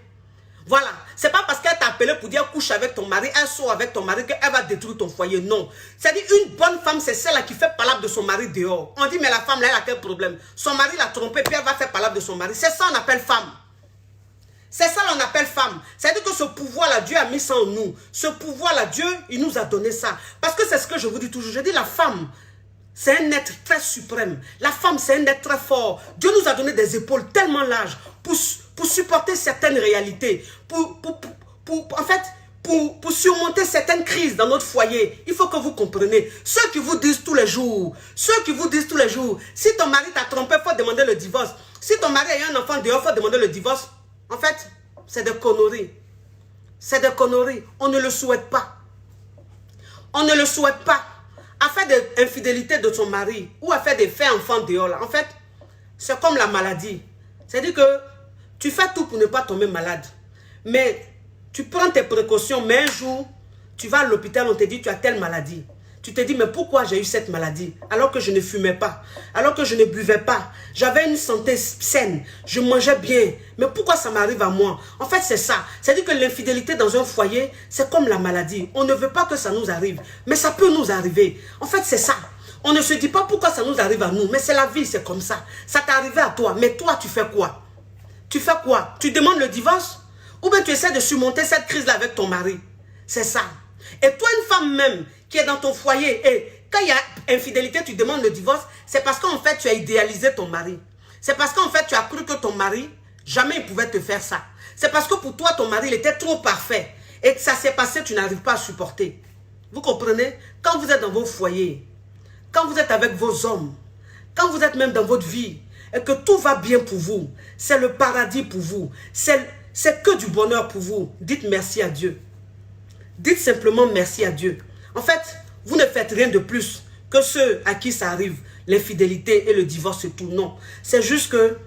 Voilà. Ce n'est pas parce qu'elle t'a appelé pour dire couche avec ton mari, elle sort avec ton mari qu'elle va détruire ton foyer. Non. C'est-à-dire une bonne femme, c'est celle-là qui fait palabre de son mari dehors. On dit mais la femme là, elle a quel problème? Son mari l'a trompée, puis elle va faire palabre de son mari. C'est ça qu'on appelle femme. C'est ça qu'on appelle femme. C'est-à-dire que ce pouvoir-là, Dieu a mis ça en nous. Ce pouvoir-là, Dieu, il nous a donné ça. Parce que c'est ce que je vous dis toujours. Je dis la femme, c'est un être très suprême. La femme, c'est un être très fort. Dieu nous a donné des épaules tellement larges pour supporter certaines réalités. En fait, pour surmonter certaines crises dans notre foyer. Il faut que vous compreniez. Ceux qui vous disent tous les jours, si ton mari t'a trompé, il faut demander le divorce. Si ton mari a eu un enfant dehors, il faut demander le divorce. En fait, c'est des conneries. C'est des conneries. On ne le souhaite pas. On ne le souhaite pas. À faire des infidélités de son mari ou à faire des faits enfants dehors, là. En fait, c'est comme la maladie. C'est-à-dire que tu fais tout pour ne pas tomber malade. Mais tu prends tes précautions, mais un jour, tu vas à l'hôpital, on te dit tu as telle maladie. Tu te dis, mais pourquoi j'ai eu cette maladie? Alors que je ne fumais pas, alors que je ne buvais pas. J'avais une santé saine, je mangeais bien. Mais pourquoi ça m'arrive à moi? En fait, c'est ça. C'est-à-dire que l'infidélité dans un foyer, c'est comme la maladie. On ne veut pas que ça nous arrive, mais ça peut nous arriver. En fait, c'est ça. On ne se dit pas pourquoi ça nous arrive à nous, mais c'est la vie, c'est comme ça. Ça t'est arrivé à toi, mais toi, tu fais quoi? Tu fais quoi? Tu demandes le divorce? Ou bien tu essaies de surmonter cette crise-là avec ton mari? C'est ça. Et toi, une femme même, qui est dans ton foyer, et quand il y a infidélité, tu demandes le divorce, c'est parce qu'en fait, tu as idéalisé ton mari. C'est parce qu'en fait, tu as cru que ton mari, jamais il pouvait te faire ça. C'est parce que pour toi, ton mari, il était trop parfait. Et que ça s'est passé, tu n'arrives pas à supporter. Vous comprenez? Quand vous êtes dans vos foyers, quand vous êtes avec vos hommes, quand vous êtes même dans votre vie, et que tout va bien pour vous, c'est le paradis pour vous, c'est que du bonheur pour vous, dites merci à Dieu. Dites simplement merci à Dieu. En fait, vous ne faites rien de plus que ceux à qui ça arrive, l'infidélité et le divorce et tout. Non, c'est juste que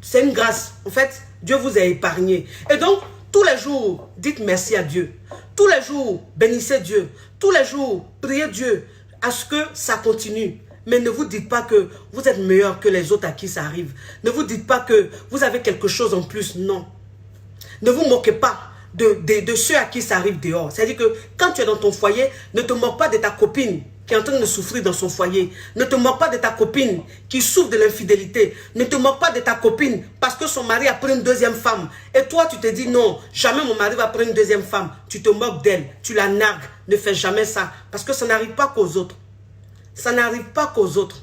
c'est une grâce. En fait, Dieu vous a épargné. Et donc, tous les jours, dites merci à Dieu. Tous les jours, bénissez Dieu. Tous les jours, priez Dieu à ce que ça continue. Mais ne vous dites pas que vous êtes meilleur que les autres à qui ça arrive. Ne vous dites pas que vous avez quelque chose en plus. Non. Ne vous moquez pas de ceux à qui ça arrive dehors. C'est-à-dire que quand tu es dans ton foyer, ne te moque pas de ta copine qui est en train de souffrir dans son foyer. Ne te moque pas de ta copine qui souffre de l'infidélité. Ne te moque pas de ta copine parce que son mari a pris une deuxième femme. Et toi, tu te dis non, jamais mon mari va prendre une deuxième femme. Tu te moques d'elle, tu la nargues. Ne fais jamais ça parce que ça n'arrive pas qu'aux autres. Ça n'arrive pas qu'aux autres.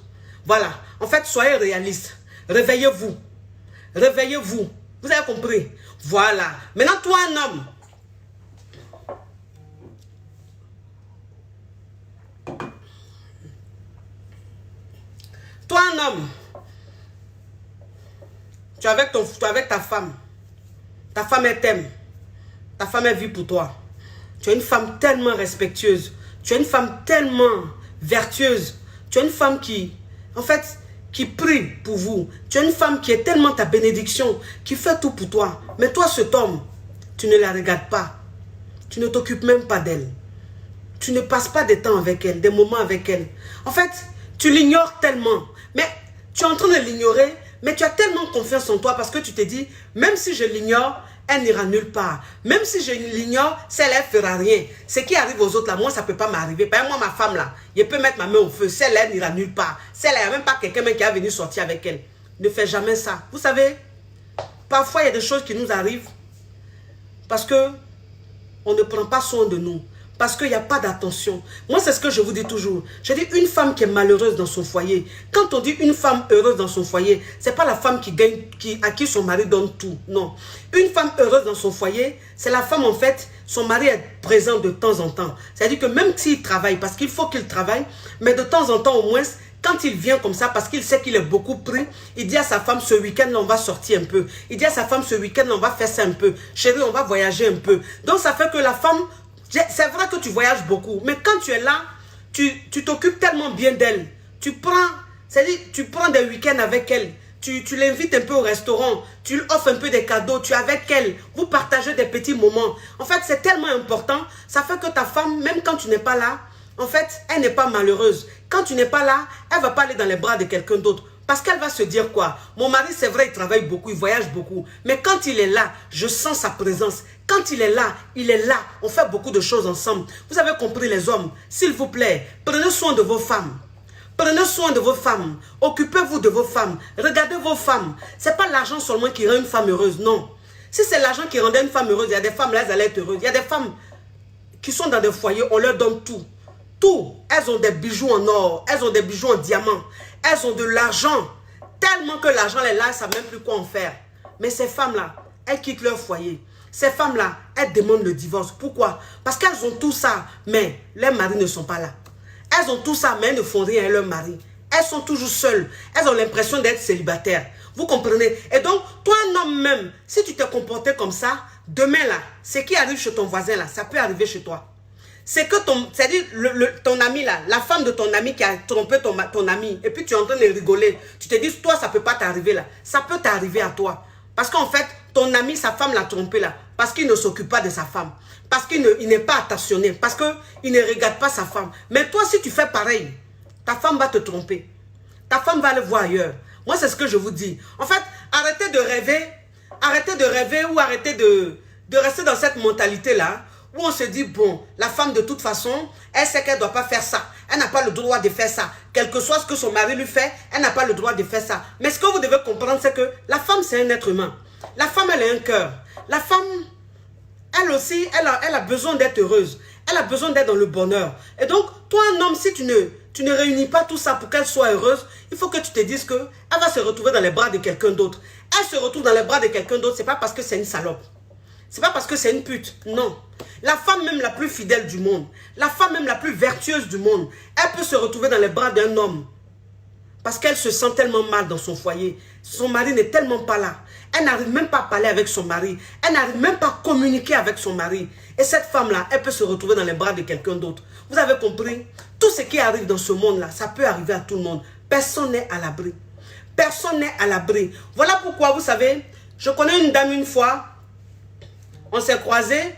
Voilà. En fait, soyez réalistes. Réveillez-vous. Réveillez-vous. Vous avez compris? Voilà. Maintenant, toi, un homme. Toi, un homme. Tu es avec ta femme. Ta femme, elle t'aime. Ta femme, elle vit pour toi. Tu es une femme tellement respectueuse. Tu es une femme tellement vertueuse. Tu es une femme qui, en fait, qui prie pour vous. Tu es une femme qui est tellement ta bénédiction, qui fait tout pour toi. Mais toi, cet homme, tu ne la regardes pas. Tu ne t'occupes même pas d'elle. Tu ne passes pas des temps avec elle, des moments avec elle. En fait, tu l'ignores tellement. Mais tu es en train de l'ignorer, mais tu as tellement confiance en toi parce que tu te dis, même si je l'ignore, elle n'ira nulle part. Même si je l'ignore, celle, elle ne fera rien. Ce qui arrive aux autres, là, moi, ça ne peut pas m'arriver. Par exemple, moi, ma femme, là, je peux mettre ma main au feu. Celle, elle n'ira nulle part. Celle, il n'y a même pas quelqu'un qui est venu sortir avec elle. Ne fais jamais ça. Vous savez, parfois, il y a des choses qui nous arrivent parce que on ne prend pas soin de nous. Parce qu'il n'y a pas d'attention. Moi, c'est ce que je vous dis toujours. Je dis une femme qui est malheureuse dans son foyer. Quand on dit une femme heureuse dans son foyer, ce n'est pas la femme qui gagne, à qui son mari donne tout. Non. Une femme heureuse dans son foyer, c'est la femme, en fait, son mari est présent de temps en temps. C'est-à-dire que même s'il travaille, parce qu'il faut qu'il travaille, mais de temps en temps, au moins, Quand il vient comme ça, parce qu'il sait qu'il est beaucoup pris, il dit à sa femme, ce week-end, on va sortir un peu. Il dit à sa femme, ce week-end, on va faire ça un peu. Chérie, on va voyager un peu. Donc, ça fait que la femme, c'est vrai que tu voyages beaucoup, mais quand tu es là, tu t'occupes tellement bien d'elle. Tu prends des week-ends avec elle. Tu l'invites un peu au restaurant, tu lui offres un peu des cadeaux, tu es avec elle, vous partagez des petits moments. En fait, c'est tellement important, ça fait que ta femme, même quand tu n'es pas là, en fait, elle n'est pas malheureuse. Quand tu n'es pas là, elle ne va pas aller dans les bras de quelqu'un d'autre. Parce qu'elle va se dire quoi? Mon mari, c'est vrai, il travaille beaucoup, il voyage beaucoup. Mais quand il est là, je sens sa présence. Quand il est là, on fait beaucoup de choses ensemble. Vous avez compris les hommes? S'il vous plaît, prenez soin de vos femmes. Prenez soin de vos femmes. Occupez-vous de vos femmes. Regardez vos femmes. Ce n'est pas l'argent seulement qui rend une femme heureuse, non. Si c'est l'argent qui rendait une femme heureuse, il y a des femmes là, elles allaient être heureuses. Il y a des femmes qui sont dans des foyers, on leur donne tout. Tout. Elles ont des bijoux en or, elles ont des bijoux en diamant. Elles ont de l'argent. Tellement que l'argent est là, elles ne savent même plus quoi en faire. Mais ces femmes-là, elles quittent leur foyer. Ces femmes-là, elles demandent le divorce. Pourquoi? Parce qu'elles ont tout ça, mais leurs maris ne sont pas là. Elles ont tout ça, mais elles ne font rien à leur mari. Elles sont toujours seules. Elles ont l'impression d'être célibataires. Vous comprenez? Et donc, toi, un homme même, si tu te comportais comme ça, demain là, ce qui arrive chez ton voisin là, ça peut arriver chez toi. C'est que c'est-à-dire ton ami là, la femme de ton ami qui a trompé ton ami, et puis tu es en train de rigoler. Tu te dis, toi, ça ne peut pas t'arriver là. Ça peut t'arriver à toi. Parce qu'en fait, ton ami, sa femme l'a trompé là. Parce qu'il ne s'occupe pas de sa femme. Parce qu'il n'est pas attentionné. Parce qu'il ne regarde pas sa femme. Mais toi, si tu fais pareil, ta femme va te tromper. Ta femme va aller voir ailleurs. Moi, c'est ce que je vous dis. En fait, arrêtez de rêver. Arrêtez de rêver ou arrêtez de rester dans cette mentalité-là. Où on se dit, bon, la femme de toute façon, elle sait qu'elle ne doit pas faire ça. Elle n'a pas le droit de faire ça. Quel que soit ce que son mari lui fait, elle n'a pas le droit de faire ça. Mais ce que vous devez comprendre, c'est que la femme, c'est un être humain. La femme, elle a un cœur. La femme, elle aussi, elle a besoin d'être heureuse. Elle a besoin d'être dans le bonheur. Et donc, toi, un homme, si tu ne réunis pas tout ça pour qu'elle soit heureuse, il faut que tu te dises qu'elle va se retrouver dans les bras de quelqu'un d'autre. Elle se retrouve dans les bras de quelqu'un d'autre, ce n'est pas parce que c'est une salope. Ce n'est pas parce que c'est une pute, non. La femme même la plus fidèle du monde, la femme même la plus vertueuse du monde, elle peut se retrouver dans les bras d'un homme. Parce qu'elle se sent tellement mal dans son foyer. Son mari n'est tellement pas là. Elle n'arrive même pas à parler avec son mari. Elle n'arrive même pas à communiquer avec son mari. Et cette femme-là, elle peut se retrouver dans les bras de quelqu'un d'autre. Vous avez compris? Tout ce qui arrive dans ce monde-là, ça peut arriver à tout le monde. Personne n'est à l'abri. Personne n'est à l'abri. Voilà pourquoi, vous savez, je connais une dame une fois, on s'est croisés,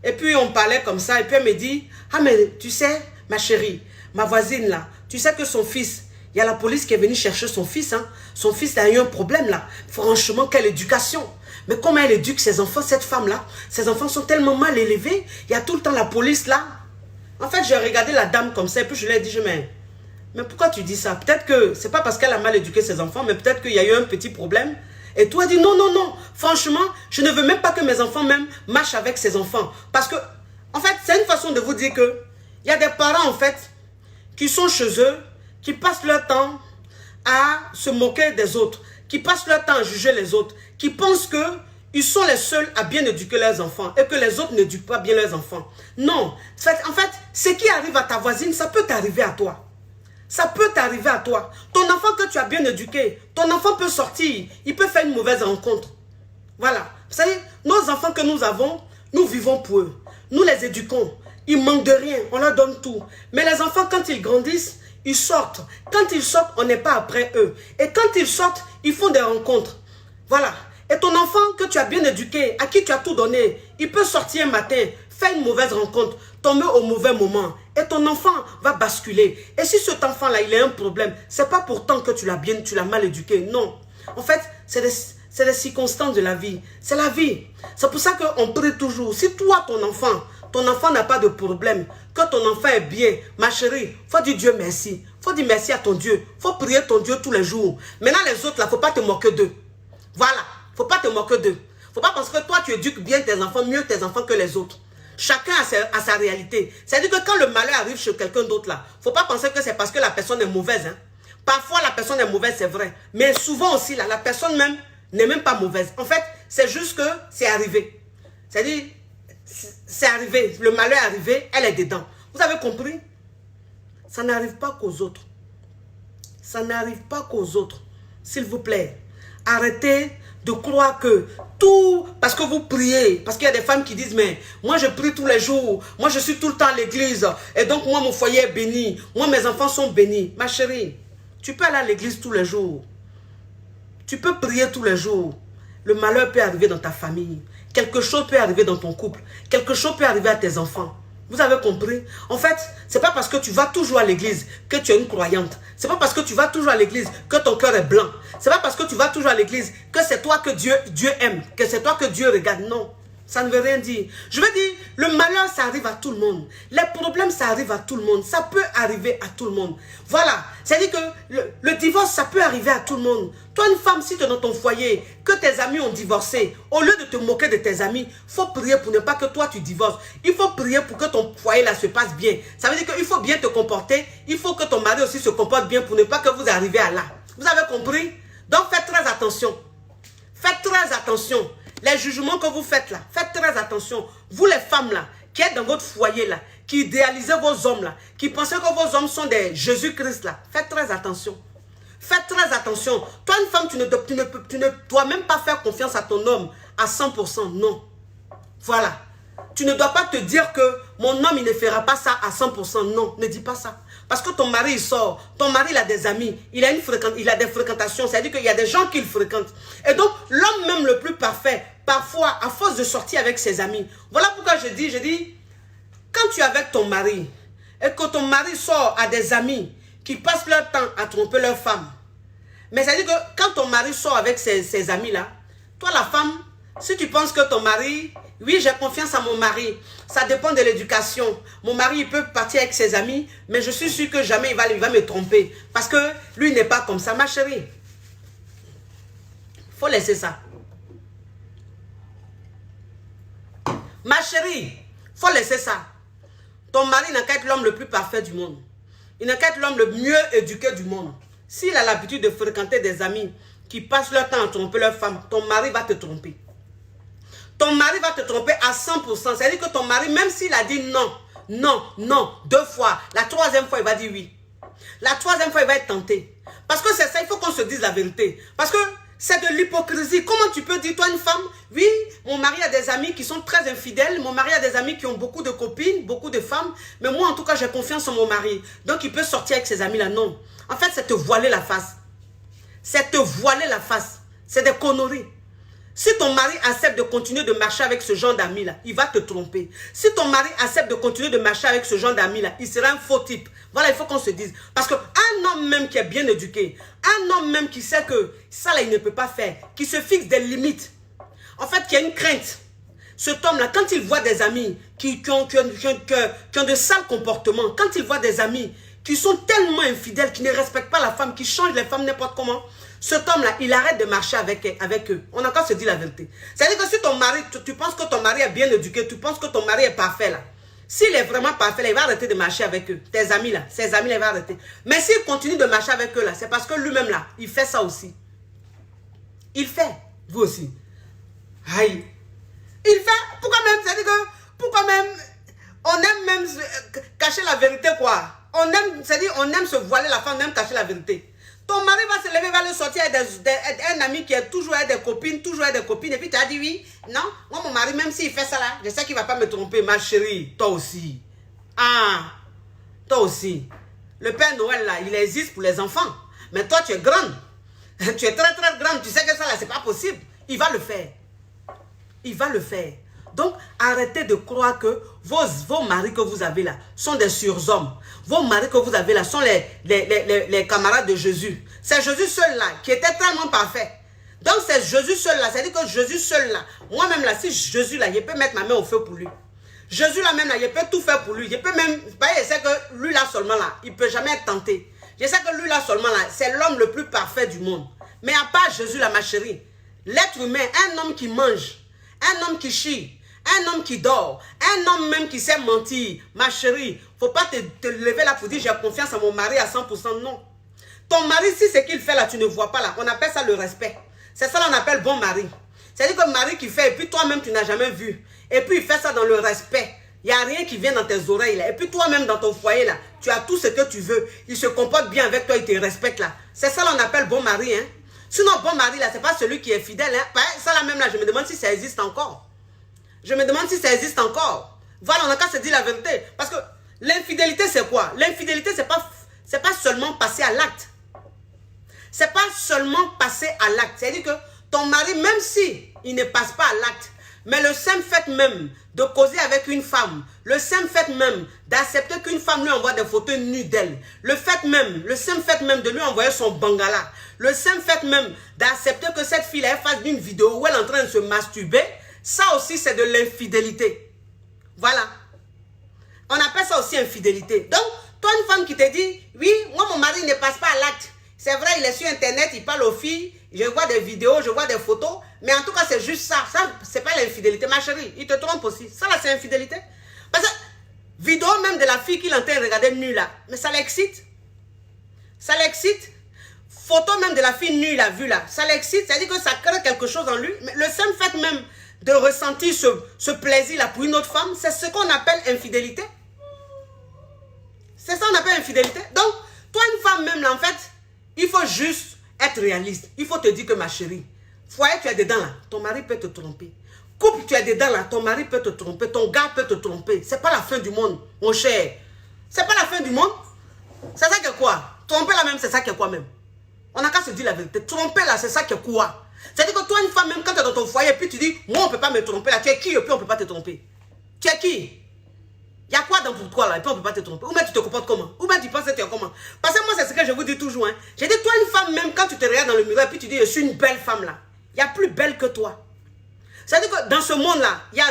et puis on parlait comme ça, et puis elle me dit, ah mais tu sais, ma chérie, ma voisine là, tu sais que son fils, il y a la police qui est venue chercher son fils, hein. Son fils a eu un problème là. Franchement, quelle éducation. Mais comment elle éduque ses enfants, cette femme-là? Ses enfants sont tellement mal élevés. Il y a tout le temps la police là. En fait, j'ai regardé la dame comme ça et puis je lui ai dit, mais pourquoi tu dis ça? Peut-être que c'est pas parce qu'elle a mal éduqué ses enfants, mais peut-être qu'il y a eu un petit problème. Et toi, dit non, non, non. Franchement, je ne veux même pas que mes enfants même marchent avec ses enfants. Parce que, en fait, c'est une façon de vous dire que il y a des parents, en fait, qui sont chez eux, qui passent leur temps à se moquer des autres, qui passent leur temps à juger les autres, qui pensent qu'ils sont les seuls à bien éduquer leurs enfants et que les autres n'éduquent pas bien leurs enfants. Non. En fait, ce qui arrive à ta voisine, ça peut t'arriver à toi. Ça peut t'arriver à toi. Ton enfant que tu as bien éduqué, ton enfant peut sortir, il peut faire une mauvaise rencontre. Voilà. Vous savez, nos enfants que nous avons, nous vivons pour eux. Nous les éduquons. Ils manquent de rien, on leur donne tout. Mais les enfants, quand ils grandissent, ils sortent. Quand ils sortent, on n'est pas après eux. Et quand ils sortent, ils font des rencontres. Voilà. Et ton enfant que tu as bien éduqué, à qui tu as tout donné, il peut sortir un matin, faire une mauvaise rencontre, tomber au mauvais moment. Et ton enfant va basculer. Et si cet enfant-là, il a un problème, c'est pas pourtant que tu l'as mal éduqué. Non. En fait, c'est des circonstances de la vie. C'est la vie. C'est pour ça qu'on prie toujours. Si toi, ton enfant n'a pas de problème, que ton enfant est bien, ma chérie, il faut dire Dieu merci. Il faut dire merci à ton Dieu. Il faut prier ton Dieu tous les jours. Maintenant, les autres, là, il ne faut pas te moquer d'eux. Voilà. Il ne faut pas te moquer d'eux. Il ne faut pas penser que toi, tu éduques bien tes enfants, mieux tes enfants que les autres. Chacun a sa réalité. C'est-à-dire que quand le malheur arrive chez quelqu'un d'autre, là, il ne faut pas penser que c'est parce que la personne est mauvaise. Hein. Parfois, la personne est mauvaise, c'est vrai. Mais souvent aussi, là, la personne même n'est même pas mauvaise. En fait, c'est juste que c'est arrivé. C'est-à-dire, c'est arrivé. Le malheur est arrivé, elle est dedans. Vous avez compris? Ça n'arrive pas qu'aux autres. Ça n'arrive pas qu'aux autres. S'il vous plaît, arrêtez de croire que tout, parce que vous priez, parce qu'il y a des femmes qui disent, mais moi je prie tous les jours, moi je suis tout le temps à l'église, et donc moi mon foyer est béni, moi mes enfants sont bénis. Ma chérie, tu peux aller à l'église tous les jours, tu peux prier tous les jours, le malheur peut arriver dans ta famille, quelque chose peut arriver dans ton couple, quelque chose peut arriver à tes enfants. Vous avez compris? En fait, c'est pas parce que tu vas toujours à l'église que tu es une croyante. C'est pas parce que tu vas toujours à l'église que ton cœur est blanc. C'est pas parce que tu vas toujours à l'église que c'est toi que Dieu aime, que c'est toi que Dieu regarde. Non, ça ne veut rien dire. Je veux dire, le malheur, ça arrive à tout le monde. Les problèmes, ça arrive à tout le monde. Ça peut arriver à tout le monde. Voilà, c'est-à-dire que le divorce, ça peut arriver à tout le monde. Toi, une femme, si tu es dans ton foyer, que tes amis ont divorcé, au lieu de te moquer de tes amis, il faut prier pour ne pas que toi, tu divorces. Il faut prier pour que ton foyer, là, se passe bien. Ça veut dire qu'il faut bien te comporter. Il faut que ton mari aussi se comporte bien pour ne pas que vous arriviez à là. Vous avez compris? Donc, faites très attention. Faites très attention. Les jugements que vous faites là, faites très attention. Vous les femmes là, qui êtes dans votre foyer là, qui idéalisez vos hommes là, qui pensez que vos hommes sont des Jésus-Christ là, faites très attention. Faites très attention. Toi, une femme, tu ne dois même pas faire confiance à ton homme à 100%. Non. Voilà. Tu ne dois pas te dire que mon homme, il ne fera pas ça à 100%. Non, ne dis pas ça. Parce que ton mari, il sort. Ton mari, il a des amis. Il a des fréquentations. C'est-à-dire qu'il y a des gens qu'il fréquente. Et donc, l'homme même le plus parfait, parfois, à force de sortir avec ses amis. Voilà pourquoi je dis, quand tu es avec ton mari, et que ton mari sort à des amis qui passent leur temps à tromper leur femme. Mais c'est-à-dire que quand ton mari sort avec ses amis-là, toi, la femme, si tu penses que ton mari... Oui, j'ai confiance à mon mari. Ça dépend de l'éducation. Mon mari, il peut partir avec ses amis, mais je suis sûre que jamais il va me tromper. Parce que lui, il n'est pas comme ça. Ma chérie, il faut laisser ça. Ma chérie, il faut laisser ça. Ton mari n'a qu'à être l'homme le plus parfait du monde. Il n'a qu'à être l'homme le mieux éduqué du monde. S'il a l'habitude de fréquenter des amis qui passent leur temps à tromper leur femme, ton mari va te tromper. Ton mari va te tromper à 100%. C'est-à-dire que ton mari, même s'il a dit non, non, non, 2 fois, la 3e fois, il va dire oui. La 3e fois, il va être tenté. Parce que c'est ça, il faut qu'on se dise la vérité. Parce que c'est de l'hypocrisie. Comment tu peux dire, toi, une femme, oui, mon mari a des amis qui sont très infidèles, mon mari a des amis qui ont beaucoup de copines, beaucoup de femmes, mais moi, en tout cas, j'ai confiance en mon mari. Donc, il peut sortir avec ses amis-là. Non. En fait, c'est te voiler la face. C'est te voiler la face. C'est des conneries. Si ton mari accepte de continuer de marcher avec ce genre d'amis-là, il va te tromper. Si ton mari accepte de continuer de marcher avec ce genre d'amis-là, il sera un faux type. Voilà, il faut qu'on se dise. Parce qu'un homme même qui est bien éduqué, un homme même qui sait que ça, là, il ne peut pas faire, qui se fixe des limites, en fait, qui a une crainte. Cet homme-là, quand il voit des amis qui ont de sales comportements, quand il voit des amis qui sont tellement infidèles, qui ne respectent pas la femme, qui changent les femmes n'importe comment, cet homme-là, il arrête de marcher avec eux. On a encore se dit la vérité. C'est-à-dire que si ton mari, tu penses que ton mari est bien éduqué, tu penses que ton mari est parfait là. S'il est vraiment parfait là, il va arrêter de marcher avec eux. Tes amis là, ses amis là, il va arrêter. Mais s'il continue de marcher avec eux là, c'est parce que lui-même là, il fait ça aussi. Il fait, vous aussi. Aïe. Il fait, pourquoi même, c'est-à-dire que, pourquoi même, on aime même cacher la vérité quoi. On aime, c'est-à-dire, on aime se voiler la femme, on aime cacher la vérité. Ton mari va se lever, va le sortir avec un ami qui est toujours avec des copines, et puis tu as dit oui, non, moi mon mari, même s'il fait ça là, je sais qu'il ne va pas me tromper, ma chérie, toi aussi. Ah, toi aussi. Le Père Noël là, il existe pour les enfants, mais toi tu es grande, tu es très très grande, tu sais que ça là, c'est pas possible. Il va le faire. Il va le faire. Donc, arrêtez de croire que vos maris que vous avez là sont des surhommes. Vos maris que vous avez là sont les camarades de Jésus. C'est Jésus seul là qui était tellement parfait. Donc, c'est Jésus seul là. C'est-à-dire que Jésus seul là, moi-même là, si Jésus là, je peux mettre ma main au feu pour lui. Jésus là même là, je peux tout faire pour lui. Je peux même, je sais que lui là seulement là, il ne peut jamais être tenté. Je sais que lui là seulement là, c'est l'homme le plus parfait du monde. Mais à part Jésus là, ma chérie, l'être humain, un homme qui mange, un homme qui chie, un homme qui dort, un homme même qui sait mentir, ma chérie, faut pas te lever là pour dire j'ai confiance en mon mari à 100%, non. Ton mari, si ce qu'il fait là, tu ne vois pas là, on appelle ça le respect. C'est ça qu'on appelle bon mari. C'est-à-dire que le mari qui fait, et puis toi-même tu n'as jamais vu. Et puis il fait ça dans le respect. Il n'y a rien qui vient dans tes oreilles là. Et puis toi-même dans ton foyer là, tu as tout ce que tu veux. Il se comporte bien avec toi, il te respecte là. C'est ça qu'on appelle bon mari. Hein? Sinon, bon mari là, c'est pas celui qui est fidèle. Hein? Ça là même là, je me demande si ça existe encore. Je me demande si ça existe encore. Voilà, on a qu'à se dire la vérité. Parce que l'infidélité c'est quoi? L'infidélité c'est pas seulement passer à l'acte. C'est pas seulement passer à l'acte. C'est-à-dire que ton mari, même si il ne passe pas à l'acte, mais le simple fait même de causer avec une femme, le simple fait même d'accepter qu'une femme lui envoie des photos nues d'elle, le simple fait même de lui envoyer son bangala, le simple fait même d'accepter que cette fille-là fasse une vidéo où elle est en train de se masturber, ça aussi c'est de l'infidélité. Voilà. On appelle ça aussi infidélité. Donc, toi une femme qui te dit, oui, moi mon mari ne passe pas à l'acte. C'est vrai, il est sur internet, il parle aux filles, je vois des vidéos, je vois des photos, mais en tout cas, c'est juste ça. Ça, c'est pas l'infidélité. Ma chérie, il te trompe aussi. Ça, là, c'est infidélité. Parce que, vidéo même de la fille qu'il est en train de regarder nue, là, mais ça l'excite. Ça l'excite. Photo même de la fille nue, il a vu, là, ça l'excite. C'est-à-dire que ça crée quelque chose en lui. Mais le simple fait même de ressentir ce plaisir-là pour une autre femme, c'est ce qu'on appelle infidélité. C'est ça qu'on appelle infidélité. Donc, toi, une femme même, là, en fait, il faut juste être réaliste. Il faut te dire que ma chérie, foyer, tu es dedans là, ton mari peut te tromper. Couple, tu es dedans là, ton mari peut te tromper, ton gars peut te tromper. C'est pas la fin du monde, mon cher. C'est pas la fin du monde. C'est ça que quoi? Tromper là même, c'est ça que quoi même? On n'a qu'à se dire la vérité. Tromper là, c'est ça que quoi? C'est-à-dire que toi, une femme, même quand tu es dans ton foyer, puis tu dis, moi, on ne peut pas me tromper là. Tu es qui et puis on ne peut pas te tromper? Tu es qui? Il y a quoi dans pour toi là? Et puis on ne peut pas te tromper. Ou même tu te comportes comment? Ou même tu penses que tu es comment? Parce que moi, c'est ce que je vous dis toujours. Hein. J'ai dit, toi, une femme, même quand tu te regardes dans le miroir, et puis tu dis, je suis une belle femme là. Il y a plus belle que toi. C'est-à-dire que dans ce monde-là, il y a,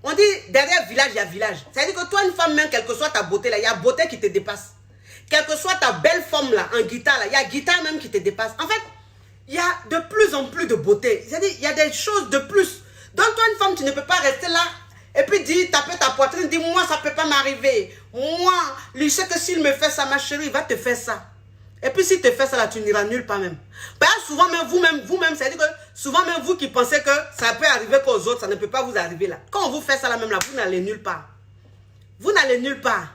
on dit, derrière village, il y a village. C'est-à-dire que toi, une femme, même, quelle que soit ta beauté là, il y a beauté qui te dépasse. Quelle que soit ta belle forme là, en guitare là, il y a guitare même qui te dépasse. En fait, il y a de plus en plus de beauté. C'est-à-dire, il y a des choses de plus. Donc, toi, une femme, tu ne peux pas rester là. Et puis dis, taper ta poitrine, dis, moi, ça ne peut pas m'arriver. Moi, lui sait que s'il me fait ça, ma chérie, il va te faire ça. Et puis s'il te fait ça, là, tu n'iras nulle part même. Parce que souvent, même vous-même, c'est-à-dire que souvent, même vous qui pensez que ça peut arriver qu'aux autres, ça ne peut pas vous arriver là. Quand on vous fait ça là même là, vous n'allez nulle part. Vous n'allez nulle part.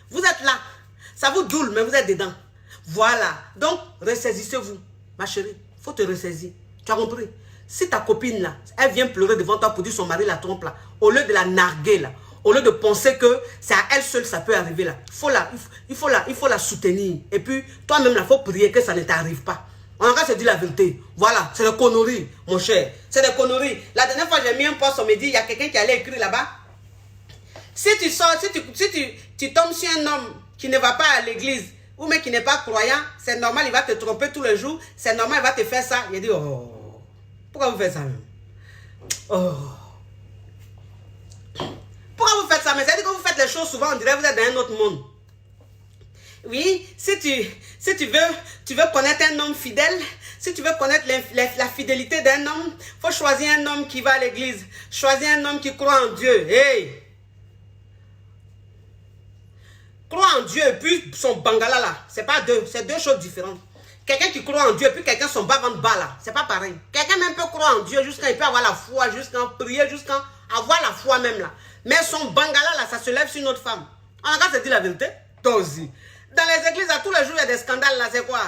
Vous êtes là. Ça vous doule, mais vous êtes dedans. Voilà. Donc, ressaisissez-vous, ma chérie. Il faut te ressaisir. Tu as compris? Si ta copine là, elle vient pleurer devant toi pour dire son mari la trompe là, au lieu de la narguer là, au lieu de penser que c'est à elle seule ça peut arriver là, il faut la soutenir. Et puis toi-même là, il faut prier que ça ne t'arrive pas. On va se dire la vérité. Voilà, c'est des conneries, mon cher. C'est des conneries. La dernière fois, j'ai mis un post, on me dit, il y a quelqu'un qui allait écrire là-bas. Si tu sors, si tu tombes sur un homme qui ne va pas à l'église, ou mais qui n'est pas croyant, c'est normal, il va te tromper tous les jours, c'est normal, il va te faire ça. Il dit, oh. Pourquoi vous faites ça même? Oh. Pourquoi vous faites ça? Mais c'est-à-dire que vous faites les choses souvent, on dirait que vous êtes dans un autre monde. Oui, si tu veux connaître un homme fidèle, si tu veux connaître la fidélité d'un homme, il faut choisir un homme qui va à l'église. Choisir un homme qui croit en Dieu. Hey! Croire en Dieu et puis son bangala là, c'est pas deux, c'est deux choses différentes. Quelqu'un qui croit en Dieu et puis quelqu'un son bas-ventre bas là, c'est pas pareil. Quelqu'un même peut croire en Dieu jusqu'à il peut avoir la foi, jusqu'à prier, jusqu'à avoir la foi même là. Mais son bangala là, ça se lève sur une autre femme. On a qu'à se dire la vérité. Toi aussi. Dans les églises, là, tous les jours, il y a des scandales là, c'est quoi?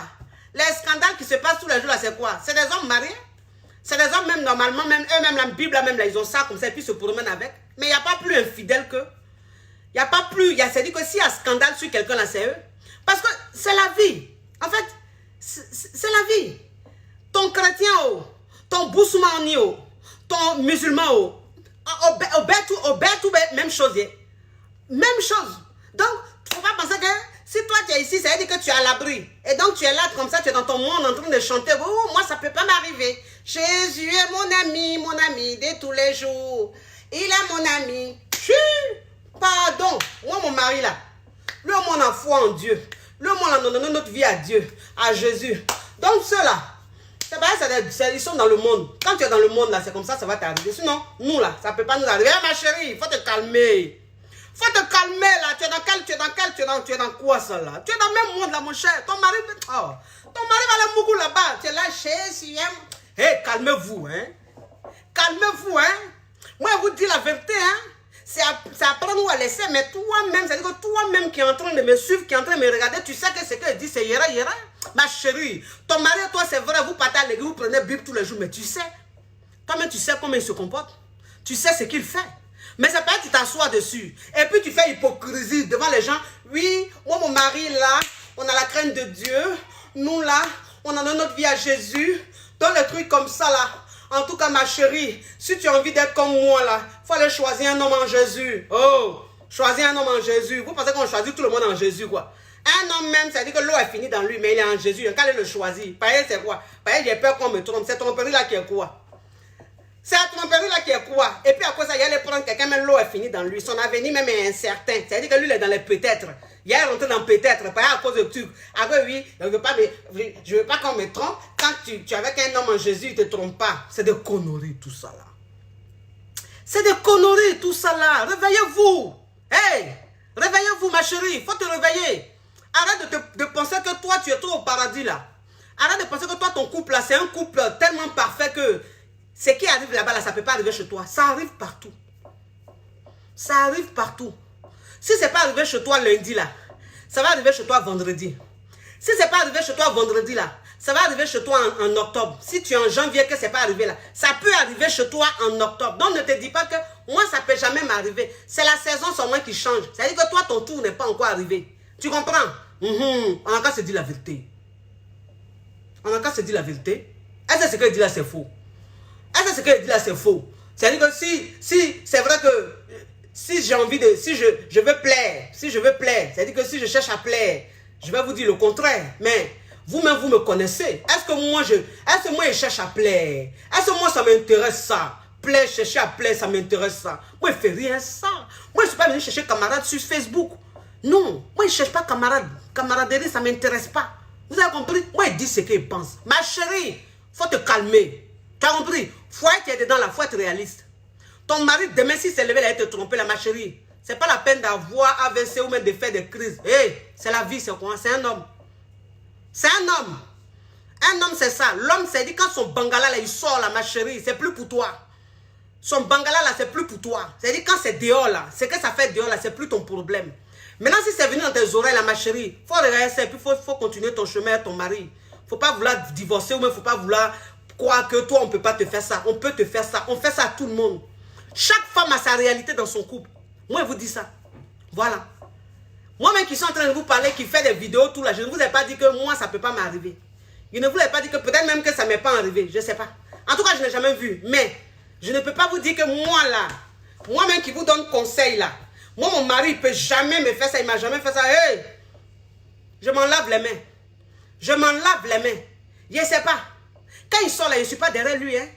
Les scandales qui se passent tous les jours là, c'est quoi? C'est des hommes mariés. C'est des hommes même normalement, même eux-mêmes, la Bible là, même là, ils ont ça comme ça et puis ils se promènent avec. Mais il n'y a pas plus infidèle que. Il n'y a pas plus. C'est-à-dire que s'il y a scandale sur quelqu'un là, c'est eux. Parce que c'est la vie. En fait, c'est la vie. Ton chrétien, oh, ton boussoumani, oh, ton musulman, oh, même chose. Même chose. Donc, il ne faut pas penser que si toi tu es ici, ça veut dire que tu es à l'abri. Et donc tu es là comme ça, tu es dans ton monde en train de chanter. Oh, moi, ça ne peut pas m'arriver. Jésus est mon ami de tous les jours. Il est mon ami. Pardon. Moi, mon mari là, lui, on a foi en Dieu. Lui, on a donné notre vie à Dieu, à Jésus. Donc ceux-là, ils sont dans le monde. Quand tu es dans le monde là, c'est comme ça va t'arriver. Sinon, nous là, ça ne peut pas nous arriver. Ah, ma chérie, il faut te calmer. Faut te calmer là. Tu es dans quoi ça là? Tu es dans le même monde là, mon cher. Ton mari va aller mourir là-bas. Tu es là, Jésus. Hé, calmez-vous, hein. Calmez-vous, hein. Moi, je vous dis la vérité, hein. C'est à prendre ou à laisser, mais toi-même, c'est-à-dire que toi-même qui est en train de me suivre, qui est en train de me regarder, tu sais que ce qu'il dit, c'est Yera. Ma chérie, ton mari et toi, c'est vrai, vous partez à l'église, vous prenez Bible tous les jours, mais tu sais, toi-même, tu sais comment il se comporte. Tu sais ce qu'il fait. Mais c'est pas que tu t'assois dessus. Et puis tu fais hypocrisie devant les gens. Oui, moi, mon mari, là, on a la crainte de Dieu. Nous, là, on a notre vie à Jésus. Dans les trucs comme ça, là. En tout cas, ma chérie, si tu as envie d'être comme moi, là, il faut aller choisir un homme en Jésus. Oh, choisir un homme en Jésus. Vous pensez qu'on choisit tout le monde en Jésus, quoi? Un homme même, ça veut dire que l'eau est finie dans lui, mais il est en Jésus. Quand il le choisit, pareil, c'est quoi? Pareil, j'ai peur qu'on me trompe. C'est tromperie là qui est quoi? C'est la tromperie là qui est quoi? Et puis après ça, il y a aller prendre quelqu'un, mais l'eau est finie dans lui. Son avenir même est incertain. C'est-à-dire que lui, il est dans les peut-être. Il est rentré dans peut-être, pas à cause de trucs. Après, oui, je ne veux pas qu'on me trompe. Quand tu es avec un homme en Jésus, il ne te trompe pas. C'est des conneries, tout ça là. C'est des conneries, tout ça là. Réveillez-vous. Hey, réveillez-vous, ma chérie. Il faut te réveiller. Arrête de penser que toi, tu es trop au paradis là. Arrête de penser que toi, ton couple là, c'est un couple tellement parfait que ce qui arrive là-bas, là, ça ne peut pas arriver chez toi. Ça arrive partout. Ça arrive partout. Si ce n'est pas arrivé chez toi lundi, là, ça va arriver chez toi vendredi. Si ce n'est pas arrivé chez toi vendredi, là, ça va arriver chez toi en octobre. Si tu es en janvier que ce n'est pas arrivé là, ça peut arriver chez toi en octobre. Donc ne te dis pas que moi, ça ne peut jamais m'arriver. C'est la saison seulement qui change. C'est-à-dire que toi, ton tour n'est pas encore arrivé. Tu comprends? On a qu'à se dire la vérité. On a qu'à se dire la vérité. Est-ce que ce qu'il dit là, c'est faux? Est-ce que ce qu'il dit là, c'est faux? C'est-à-dire que si c'est vrai que si j'ai envie de, si je veux plaire, c'est-à-dire que si je cherche à plaire, je vais vous dire le contraire. Mais vous-même, vous me connaissez. Est-ce que moi, je cherche à plaire? Est-ce que moi, ça m'intéresse ça? Plaire, chercher à plaire, ça m'intéresse ça. Moi, je ne fais rien ça. Moi, je ne suis pas venu chercher camarade sur Facebook. Non, moi, je ne cherche pas camarade. Camaraderie, ça ne m'intéresse pas. Vous avez compris? Moi, il dit ce qu'il pense. Ma chérie, il faut te calmer. Tu as compris? Faut être dedans là, faut être réaliste. Ton mari, demain, s'il s'est levé, il a été trompé, là, ma chérie. C'est pas la peine d'avoir AVC ou même de faire des crises. Hey, c'est la vie, c'est quoi? C'est un homme. C'est un homme. Un homme, c'est ça. L'homme, c'est dit quand son bangala, là, il sort, là, ma chérie, c'est plus pour toi. Son bangala, là, c'est plus pour toi. C'est-à-dire quand c'est dehors, là, c'est que ça fait dehors, là, c'est plus ton problème. Maintenant, si c'est venu dans tes oreilles, là, ma chérie, faut regarder ça, et puis faut continuer ton chemin avec ton mari. Faut pas vouloir divorcer ou même faut pas vouloir croire que toi, on peut pas te faire ça. On peut te faire ça. On fait ça à tout le monde. Chaque femme a sa réalité dans son couple. Moi, je vous dis ça. Voilà. Moi-même qui suis en train de vous parler, qui fait des vidéos tout là, je ne vous ai pas dit que moi, ça ne peut pas m'arriver. Je ne vous ai pas dit que peut-être même que ça ne m'est pas arrivé. Je ne sais pas. En tout cas, je n'ai jamais vu. Mais je ne peux pas vous dire que moi là, moi-même qui vous donne conseil là, moi, mon mari, il ne peut jamais me faire ça. Il ne m'a jamais fait ça. Hey, je m'en lave les mains. Je m'en lave les mains. Je ne sais pas. Quand il sort là, je ne suis pas derrière lui. Hein.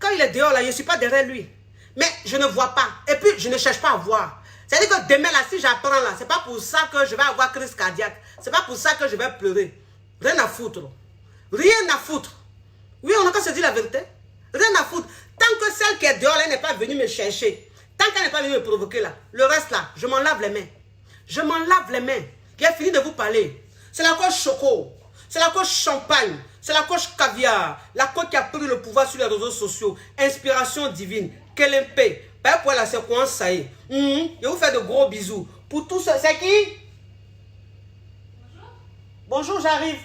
Quand il est dehors là, je ne suis pas derrière lui. Mais je ne vois pas. Et puis, je ne cherche pas à voir. C'est-à-dire que demain, là, si j'apprends, là, c'est pas pour ça que je vais avoir crise cardiaque. C'est pas pour ça que je vais pleurer. Rien à foutre. Rien à foutre. Oui, on n'a qu'à se dire la vérité. Rien à foutre. Tant que celle qui est dehors, elle n'est pas venue me chercher. Tant qu'elle n'est pas venue me provoquer, là. Le reste, là, je m'en lave les mains. Je m'en lave les mains. J'ai fini de vous parler. C'est la coche choco. C'est la coche champagne. C'est la coche caviar. La coche qui a pris le pouvoir sur les réseaux sociaux. Inspiration divine. Quelle paix. Pas pour la séquence, ça y est. Je vous fais de gros bisous. Pour tous ceux... C'est qui? Bonjour. Bonjour, j'arrive.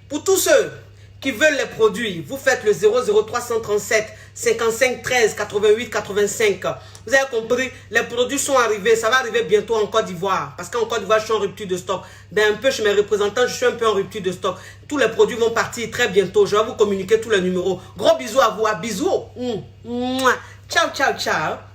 Pour tous ceux qui veulent les produits, vous faites le 00337 55 13 88 85. Vous avez compris, les produits sont arrivés. Ça va arriver bientôt en Côte d'Ivoire. Parce qu'en Côte d'Ivoire, je suis en rupture de stock. Un peu chez mes représentants, je suis un peu en rupture de stock. Tous les produits vont partir très bientôt. Je vais vous communiquer tous les numéros. Gros bisous à vous. À bisous. Ciao, ciao, ciao.